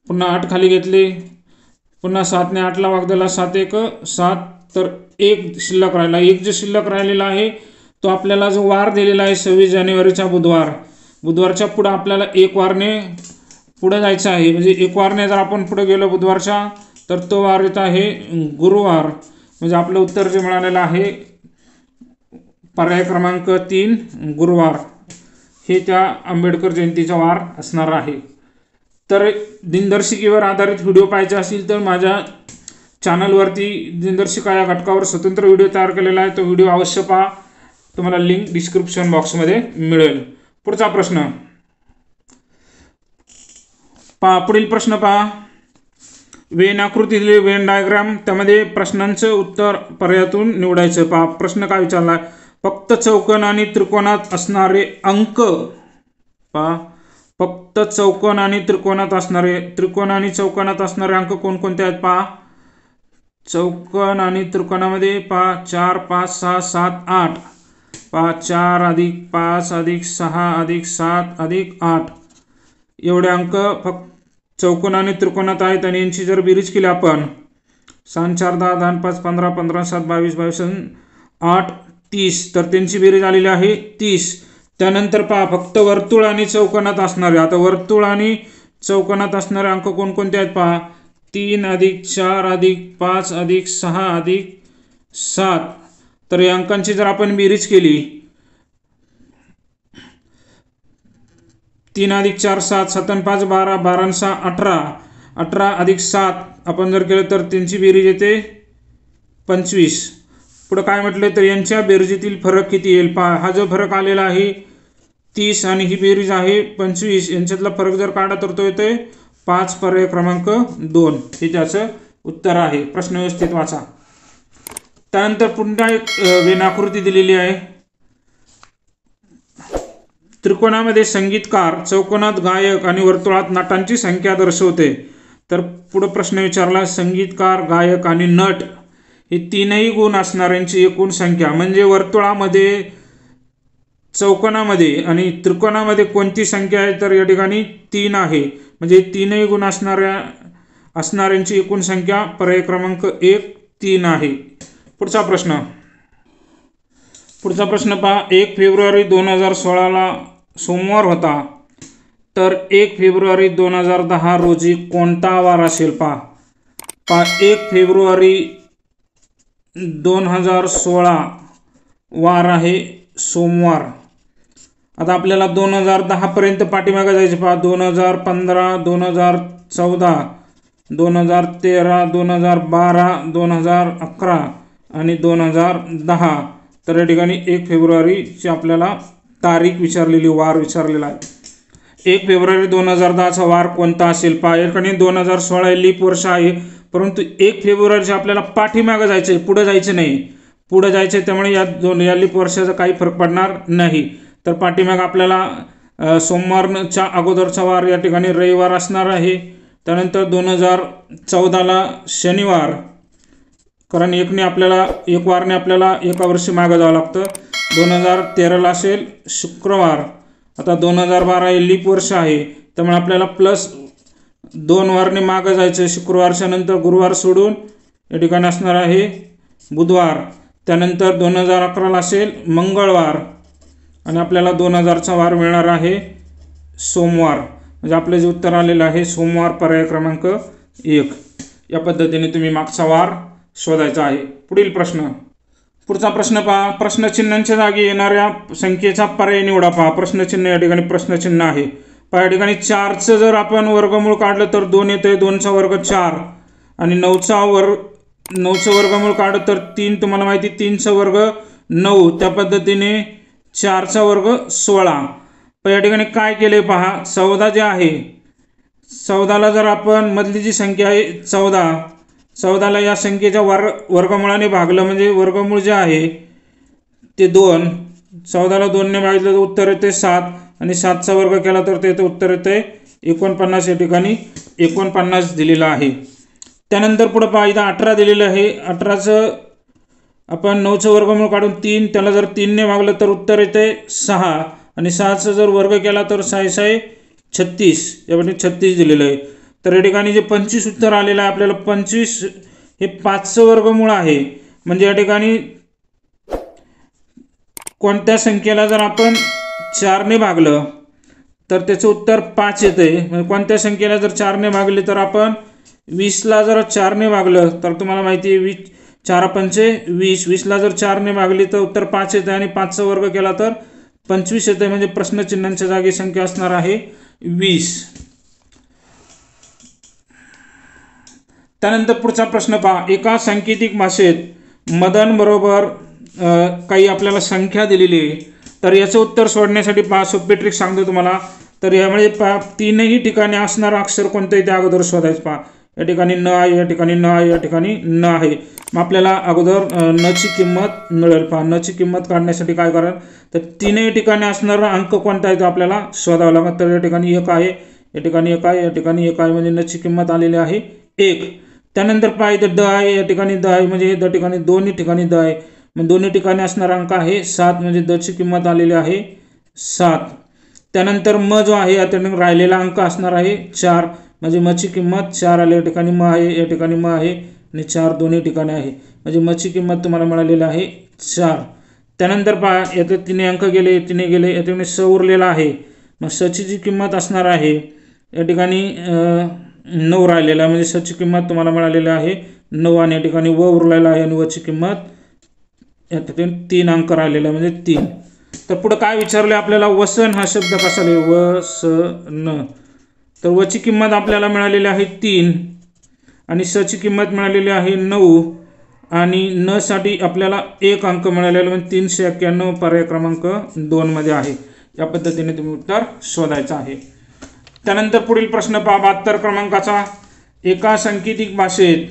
पुन्हा 8 खाली घेतले, पुन्हा 7 ने 8ला भाग दिला, 7 1 7, तर 1 शिल्लक राहिला. 1 जो शिल्लक राहिलेला आहे तो आपल्याला जो वार दिलेला आहे 26 जानेवारीचा बुधवार, बुधवारच्या पुढं आपल्याला 1 वारने पुढे जायचं आहे. म्हणजे 1 वारने जर आपण पुढे गेलो बुधवारच्या, तर तो वार येत आहे गुरुवार. म्हणजे आपलं उत्तर जे मिळालेलं आहे पर्याय क्रमांक 3 गुरुवार, हे त्या आंबेडकर जयंतीचा वार असणार आहे. तर दिनदर्शिकेवर आधारित व्हिडिओ पाहायचे असतील तर माझ्या चॅनलवरती दिनदर्शिका या घटकावर स्वतंत्र व्हिडिओ तयार केलेला आहे, तो व्हिडिओ अवश्य पहा. तुम्हाला लिंक डिस्क्रिप्शन बॉक्समध्ये मिळेल. पुढचा प्रश्न पहा. पुढील प्रश्न पहा, वेन आकृती दिली, वेन डायग्राम, त्यामध्ये प्रश्नांचं उत्तर पर्यायातून निवडायचं. पहा प्रश्न काय विचारला, फक्त चौकोन आणि त्रिकोणात असणारे अंक. पहा फक्त चौकोन आणि त्रिकोणात असणारे, त्रिकोण आणि चौकोनात असणारे अंक कोणकोणते आहेत पहा. चौकोन आणि त्रिकोणामध्ये पहा 4 5 6 7 8, पहा 4 अधिक 5 अधिक 6 अधिक 7 अधिक 8, एवढे अंक फक्त चौकोन आणि त्रिकोणात आहेत. आणि यांची जर बेरीज केली आपण, 6 4 10 10 5 15 15 7 22 22 8 30, तर त्यांची बेरीज आलेली आहे 30. त्यानंतर पहा फक्त वर्तुळ आणि चौकोनात असणारे, आता वर्तुळ आणि चौकोनात असणारे अंक कोणकोणते आहेत पहा, 3 + 4 + 5 + 6 + 7. तर या अंकांची जर आपण बेरीज केली, 3 + 4 7, 7 + 5 12, 12 + 6 18, 18 + 7 आपण जर केलं तर त्यांची बेरीज येते 25. पुढे काय म्हटलं तर यांच्या बेरजेतील फरक किती येईल पहा, हा जो फरक आलेला आहे 30 आणि ही बेरीज आहे 25, यांच्यातला फरक जर काढा तर तो येतोय 5, पर्याय क्रमांक 2 हे त्याचं उत्तर आहे. प्रश्न व्यवस्थित वाचा. त्यानंतर पुन्हा एक वेनाकृती दिलेली आहे. त्रिकोणामध्ये संगीतकार, चौकोनात गायक आणि वर्तुळात नटांची संख्या दर्शवते. तर पुढे प्रश्न विचारला, संगीतकार, गायक आणि नट हे तीनही गुण असणाऱ्यांची एकूण संख्या, म्हणजे वर्तुळामध्ये, चौकोनामध्ये आणि त्रिकोणामध्ये कोणती संख्या आहे तर या ठिकाणी 3 आहे, म्हणजे तीनही गुण असणाऱ्यांची एकूण संख्या पर्याय क्रमांक 1 3 आहे. पुढचा प्रश्न पहा, 1 फेब्रुवारी 2016 सोमवार होता, तर 1 फेब्रुवारी 2010 रोजी कोणता वार असेल पहा 1 फेब्रुवारी 2016 वार आहे सोमवार. आता आपल्याला 2010 पर्यंत पाठीमागे जायचे पहा, 2015, 2014, 2013, 2012, 2011 आणि 2010. तर या ठिकाणी 1 फेब्रुवारीची आपल्याला तारीख विचारलेली, वार विचारलेला आहे. 1 फेब्रुवारी 2010चा वार कोणता असेल पहा, या ठिकाणी 2016 हे लीप वर्ष आहे, परंतु 1 फेब्रुवारीचे आपल्याला पाठीमागे जायचे, पुढे जायचे नाही, पुढे जायचे, त्यामुळे या लीप वर्षाचा काही फरक पडणार नाही. तर पाठीमागे आपल्याला सोमवारच्या अगोदरचा वार या ठिकाणी रविवार असणार आहे. त्यानंतर 2014ला शनिवार, कारण एक वारने आपल्याला एका वर्षी मागे जावं लागतं. 2013ला असेल शुक्रवार. आता 2012 हे लीप वर्ष आहे, त्यामुळे आपल्याला +2 वारने मागे जायचं. शुक्रवारच्या नंतर गुरुवार सोडून या ठिकाणी असणार आहे बुधवार. त्यानंतर 2011ला असेल मंगळवार आणि आपल्याला 2000चा वार मिळणार आहे सोमवार. म्हणजे आपलं जे उत्तर आलेलं आहे सोमवार, पर्याय क्रमांक 1. या पद्धतीने तुम्ही मागचा वार शोधायचा आहे. पुढचा प्रश्न पहा, प्रश्नचिन्हांच्या जागी येणाऱ्या संख्येचा पर्याय निवडा पहा. प्रश्नचिन्ह, या ठिकाणी प्रश्नचिन्ह आहे पहा. या ठिकाणी 4चं जर आपण वर्गमूळ काढलं तर 2 येते, 2चा वर्ग 4, आणि 9चा वर्गमूळ काढलं तर 3, तुम्हाला माहिती 3चा वर्ग 9. त्या पद्धतीने 4चा वर्ग 16. पण या ठिकाणी काय केले पहा, 14 जे आहे, 14ला जर आपण मधली जी संख्या आहे 14ला या संख्येच्या वर्गमूळाने भागलं, म्हणजे वर्गमूळ जे आहे ते 2. 14ला 2ने भागलं तर उत्तर येते 7, आणि 7चा वर्ग केला तर ते उत्तर येते 49. या ठिकाणी 49 दिलेलं आहे. त्यानंतर पुढे पहा, इथं 18 दिलेलं आहे. 18चं आपण 9चं वर्गमूळ काढून 3, त्याला जर 3ने भागलं तर उत्तर येते 6, आणि 6चा जर वर्ग केला तर 6 36. यामध्ये 36 दिलेलं आहे. तर या ठिकाणी जे 25 उत्तर आलेलं आहे आपल्याला, 25 हे 5चं वर्गमूळ आहे, म्हणजे या ठिकाणी कोणत्या संख्येला जर आपण 4ने भागलं तर त्याचं उत्तर 5 येते. म्हणजे कोणत्या संख्येला जर 4ने भागले तर आपण 20ला जर 4ने भागलं तर तुम्हाला माहिती आहे 4 पंचे 20. 20ला जर 4ने भागली तर उत्तर 5 येते, आणि 5चा वर्ग केला तर 25 येते. म्हणजे प्रश्नचिन्हांच्या जागी संख्या असणार आहे 20. त्यानंतर पुढचा प्रश्न पहा, एका सांकेतिक भाषेत मदन बरोबर काही आपल्याला संख्या दिलेली आहे, तर याचं उत्तर सोडण्यासाठी पहा सोपी ट्रिक सांगतो तुम्हाला. तर यामुळे पहा 3ही ठिकाणी असणारं अक्षर कोणतं आहे ते अगोदर शोधायचं पहा. या ठिकाणी न आहे, या ठिकाणी न आहे, या ठिकाणी न आहे. मग आपल्याला अगोदर नची किंमत मिळेल पहा. नची किंमत काढण्यासाठी काय कराल तर 3ही ठिकाणी असणारा अंक कोणता आहे तो आपल्याला शोधावा लागेल. तर या ठिकाणी 1 आहे, या ठिकाणी 1 आहे, या ठिकाणी 1 आहे, म्हणजे नची किंमत आलेली आहे 1. त्यानंतर पहा इथं द आहे, या ठिकाणी द आहे, म्हणजे या ठिकाणी दोन्ही ठिकाणी द आहे, म्हणजे दोन्ही ठिकाणी असणारा अंक आहे 7, म्हणजे दची किंमत आलेली आहे 7. त्यानंतर म जो आहे या ठिकाणी राहिलेला अंक असणार आहे 4, म्हणजे मची किंमत 4 आली. या ठिकाणी म आहे, या ठिकाणी म आहे, आणि 4 दोन्ही ठिकाणी आहे, म्हणजे मची किंमत तुम्हाला मिळालेली आहे 4. त्यानंतर पहा याचे 3 अंक गेले, 3 गेले, या ठिकाणी स उरलेला आहे. मग सची जी किंमत असणार आहे या ठिकाणी 9 राहिलेला, म्हणजे सची किंमत तुम्हाला मिळालेली आहे 9 आणि या ठिकाणी व उरलेला आहे आणि वची किंमत या ठिकाणी 3 अंक राहिलेला म्हणजे 3. तर पुढे काय विचारले आपल्याला, वसन हा शब्द कसा लिहिला, वसन. तर वची किंमत आपल्याला मिळालेली आहे 3 आणि सची किंमत मिळालेली आहे 9 आणि न साठी आपल्याला 1 अंक मिळालेला म्हणजे 391 पर्याय क्रमांक 2 मध्ये आहे. या पद्धतीने तुम्ही उत्तर शोधायचं आहे. त्यानंतर पुढील प्रश्न पहा 72 क्रमांकाचा. एका सांकेतिक भाषेत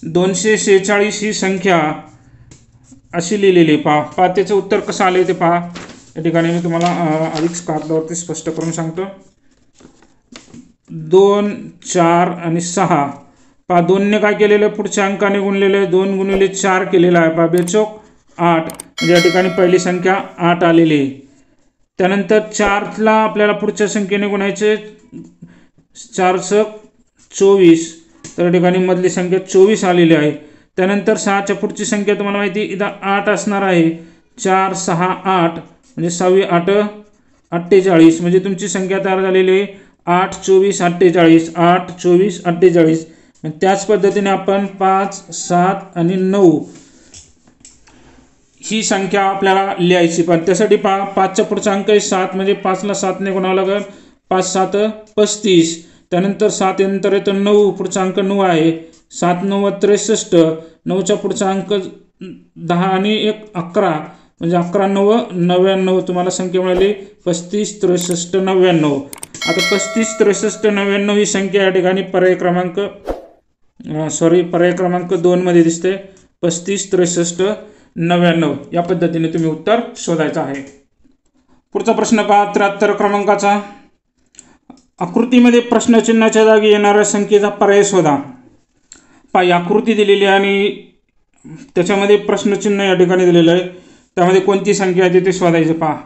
246 ही संख्या अशी लिहिलेली पहा त्याचं उत्तर कसं आले ते पहा. या ठिकाणी मी तुम्हाला अधिक कागदावरती स्पष्ट करून सांगतो. 2, 4 आणि 6 पहा 2ने काय केलेलं पुढच्या अंकाने गुणलेलं आहे, 2 गुणिले 4 केलेला आहे पहा, बेचोक 8 म्हणजे या ठिकाणी पहिली संख्या 8 आलेली आहे. त्यानंतर 4ला आपल्याला पुढच्या संख्येने गुणायचे, 4 × 24 तर या ठिकाणी मधली संख्या 24 आलेली आहे. त्यानंतर 6च्या पुढची संख्या तुम्हाला माहिती इथं 8 असणार आहे, 4, 6, 8 म्हणजे 6 8 48 म्हणजे तुमची संख्या तयार झालेली आहे 8, 24, 48, 8, 24, 48. त्याच पद्धतीने आपण 5, 7 आणि 9 ही संख्या आपल्याला लिहायची. पण त्यासाठी पहा 5च्या पुढचा अंक आहे 7 म्हणजे 5ला 7ने गुणावं लागेल, 5 7 35. त्यानंतर 7 नंतर येतं 9, पुढचा अंक 9 आहे, 7 9 63. 9च्या पुढचा अंक 10 आणि 1 11 म्हणजे 11 9 99 तुम्हाला संख्या मिळाली 35 63 99. आता 35 63 99 ही संख्या या ठिकाणी पर्याय क्रमांक 2 मध्ये दिसते. 35 63 99 या पद्धतीने तुम्ही उत्तर शोधायचं आहे. पुढचा प्रश्न पहा 73 क्रमांकाचा. आकृतीमध्ये प्रश्नचिन्हाच्या जागी येणाऱ्या संख्येचा पर्याय शोधा. पहा आकृती दिलेली आहे आणि त्याच्यामध्ये प्रश्नचिन्ह या ठिकाणी दिलेलं आहे, त्यामध्ये कोणती संख्या आहे ते शोधायचं. पहा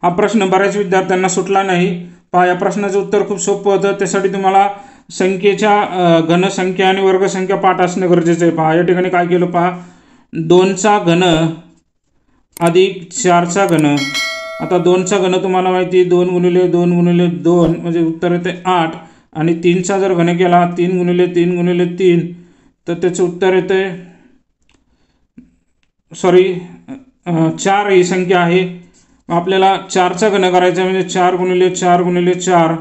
हा प्रश्न बऱ्याच विद्यार्थ्यांना सुटला नाही. पहा या प्रश्नाचं उत्तर खूप सोपं होतं. त्यासाठी तुम्हाला संख्येच्या घनसंख्या आणि वर्गसंख्या पाठ असणं गरजेचं आहे. पहा या ठिकाणी काय केलं पहा, 2चा घन अधिक 4चा घन. आता 2चा घन तुम्हाला माहिती 2 गुणिले 2 गुणिले 2 म्हणजे उत्तर येते 8 आणि 3चा जर घन केला 3 गुणिले 3 गुणिले 3 तर त्याचं उत्तर येते 4 ही संख्या आहे. आपल्याला 4चा घन करायचा म्हणजे 4 गुणिले 4 गुणिले 4,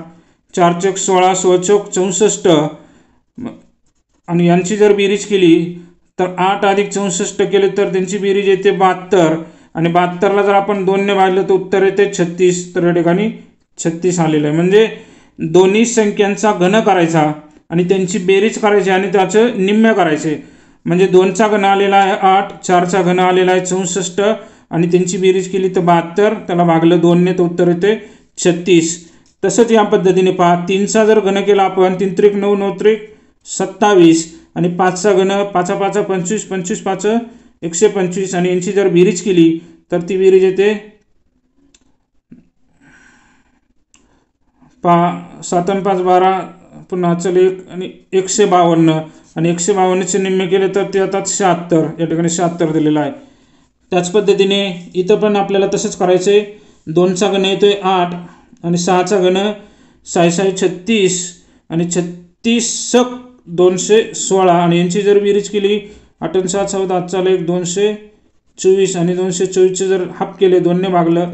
4 चौक 16, 16 चौक 64 आणि यांची जर बेरीज केली तर 8 अधिक 64 केले तर त्यांची बेरीज येते 72 आणि 72ला जर आपण 2ने भागलं तर उत्तर येते 36. तर या ठिकाणी 36 आलेलं आहे. म्हणजे दोन्ही संख्यांचा घन करायचा आणि त्यांची बेरीज करायची आणि त्याचं निम्मे करायचे. म्हणजे 2चा घन आलेला आहे 8, 4चा घन आलेला आहे 64 आणि त्यांची बेरीज केली तर 72, त्याला भागलं 2ने तर उत्तर येते 36. तसंच या पद्धतीने पहा 3चा जर घन केला आपण 3 त्रिक 9, 9 त्रिक 27 आणि 5चा घन 5 5 25, 25 5 125 आणि यांची जर बेरीज केली तर ती बेरीज येते पहा 7 आणि 5 12 पुन्हा चल 1 आणि 152 आणि 152चे निम्मे केले तर ते येतात 76. या ठिकाणी 76 दिलेला आहे. त्याच पद्धतीने इथं पण आपल्याला तसंच करायचं आहे. 2चा घन येतोय 8 आणि 6चा घन 6 6 36 आणि 36 216 आणि यांची जर बेरीज केली 8 आणि 7 14 चालेल 1 224 आणि 224चे जर हाफ केले 2ने भागलं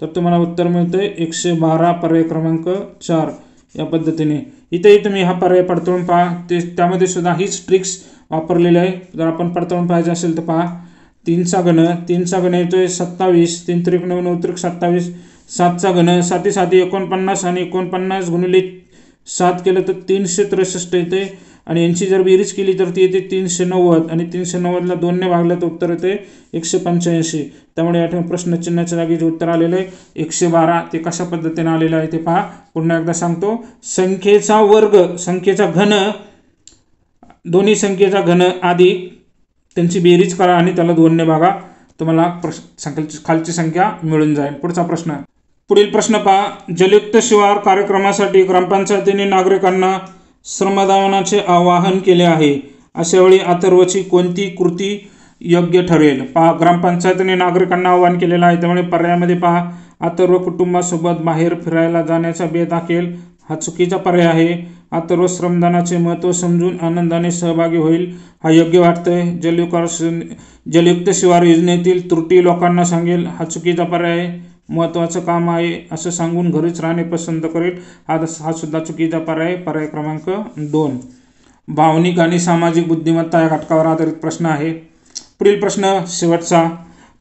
तर तुम्हाला उत्तर मिळतंय 112 पर्याय क्रमांक 4. या पद्धतीने इथेही तुम्ही हा पर्याय पडताळून पहा. त्यामध्ये सुद्धा हीच ट्रिक्स वापरलेली आहे. जर आपण पडताळून पाहायचं असेल तर पहा 3चा घन येतोय 27, 3 त्रिक 9 9 त्रिक 27, 7चा घन 7 7 49 आणि 49 गुणिले 7 केलं तर 363 येते आणि यांची जर बेरीज केली तर ती येते 390 आणि 390ला 2ने भागलं तर उत्तर येते 185. त्यामुळे या ठिकाणी प्रश्नचिन्हाच्या जागी जे उत्तर आलेलं आहे 112. ते कशा पद्धतीने आलेलं आहे ते पहा. पुन्हा एकदा सांगतो. संख्येचा वर्ग, संख्येचा घन, दोन्ही संख्येचा घन अधिक त्यांची बेरीज करा आणि त्याला 2ने भागा, तुम्हाला खालची संख्या मिळून जाईल. पुढचा प्रश्न. पुढील प्रश्न पहा. जलयुक्त शिवार कार्यक्रमासाठी ग्रामपंचायतीने नागरिकांना श्रमदानाचे आवाहन केले आहे. अशा वेळी अथर्वची कोणती कृती योग्य ठरेल। पहा, ग्रामपंचायतीने नागरिकांना आवाहन केलेलं आहे, त्यामुळे पर्यायामध्ये पहा अथर्व कुटुंबासोबत बाहेर फिरायला जाण्याचा बेत आखेल हा चुकीचा पर्याय आहे। अथर्व श्रमदानाचे महत्त्व समजून आनंदाने सहभागी होईल हा योग्य वाटतंय। जलयुक्त शिवार योजनेतील त्रुटी लोकांना सांगेल हा चुकीचा पर्याय आहे। महत्त्वाचं काम आहे असं सांगून घरीच राहणे पसंत करेल हा सुद्धा चुकीचा पर्याय, पर्याय क्रमांक 2। भावनिक आणि सामाजिक बुद्धिमत्ता या घटकावर आधारित प्रश्न आहे। पुढील प्रश्न शेवटचा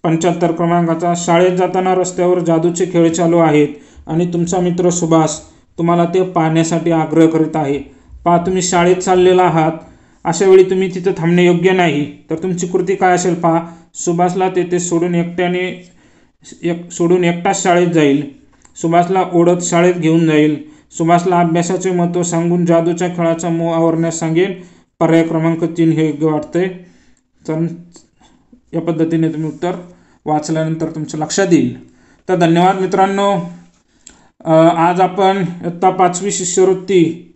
75 क्रमांकाचा, शाळेत जाताना रस्त्यावर जादूचे खेळ चालू आहेत आणि तुमचा मित्र सुभाष तुम्हाला ते पाहण्यासाठी आग्रह करीत आहे। पहा, तुम्ही शाळेत चाललेला आहात, अशा वेळी तुम्ही तिथं थांबणे योग्य नाही, तर तुमची कृती काय असेल पहा। सुभाषला तेथे सोडून एकटाच शाळेत जाईल, सुभाषला ओढत शाळेत घेऊन जाईल, सुभाषला अभ्यासाचे महत्त्व सांगून जादूच्या खेळाचा मोह आवरण्यास सांगेल। पर्याय क्रमांक 3 हे योग्य वाटतंय। तर या पद्धतीने तुम्ही उत्तर वाचल्यानंतर तुमच्या लक्षात येईल। तर धन्यवाद मित्रांनो। आज आपण इयत्ता 5वी शिष्यवृत्ती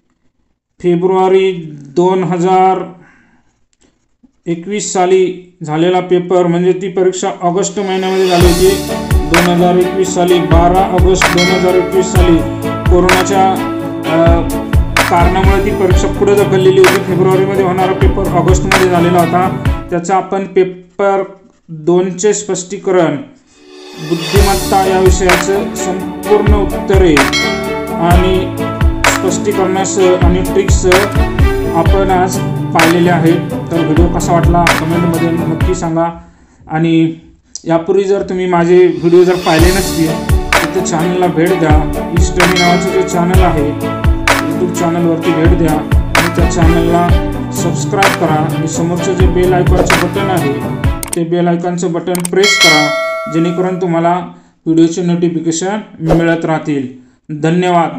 फेब्रुवारी 2021 साली झालेला पेपर, म्हणजे ती परीक्षा ऑगस्ट महिन्यामध्ये झाली होती 2021 साली। 12 ऑगस्ट 2021 साली कोरोनाच्या कारणामुळे ती परीक्षा पुढे ढकललेली होती। फेब्रुवारीमध्ये होणारा पेपर ऑगस्टमध्ये झालेला होता। त्याचा आपण पेपर 2चे स्पष्टीकरण, बुद्धिमत्ता या विषयाचं संपूर्ण उत्तरे आणि स्पष्टीकरणासह आणि ट्रिक्ससह आपण आज पाहिलेले आहेत। तर व्हिडिओ कसा वाटला कमेंटमध्ये नक्की सांगा। आणि यापूर्वी जर तुम्ही माझे व्हिडिओ जर पाहिले नसतील तर त्या चॅनलला भेट द्या। ई-स्टडी नावाचं जे चॅनल आहे यूट्यूब चॅनलवरती भेट द्या आणि त्या चॅनलला सबस्क्राईब करा आणि समोरचं जे बेल आयकॉनचं बटन आहे ते बेल आयकॉनचं बटन प्रेस करा, जेणेकरून तुम्हाला व्हिडिओचे नोटिफिकेशन मिळत राहतील। धन्यवाद।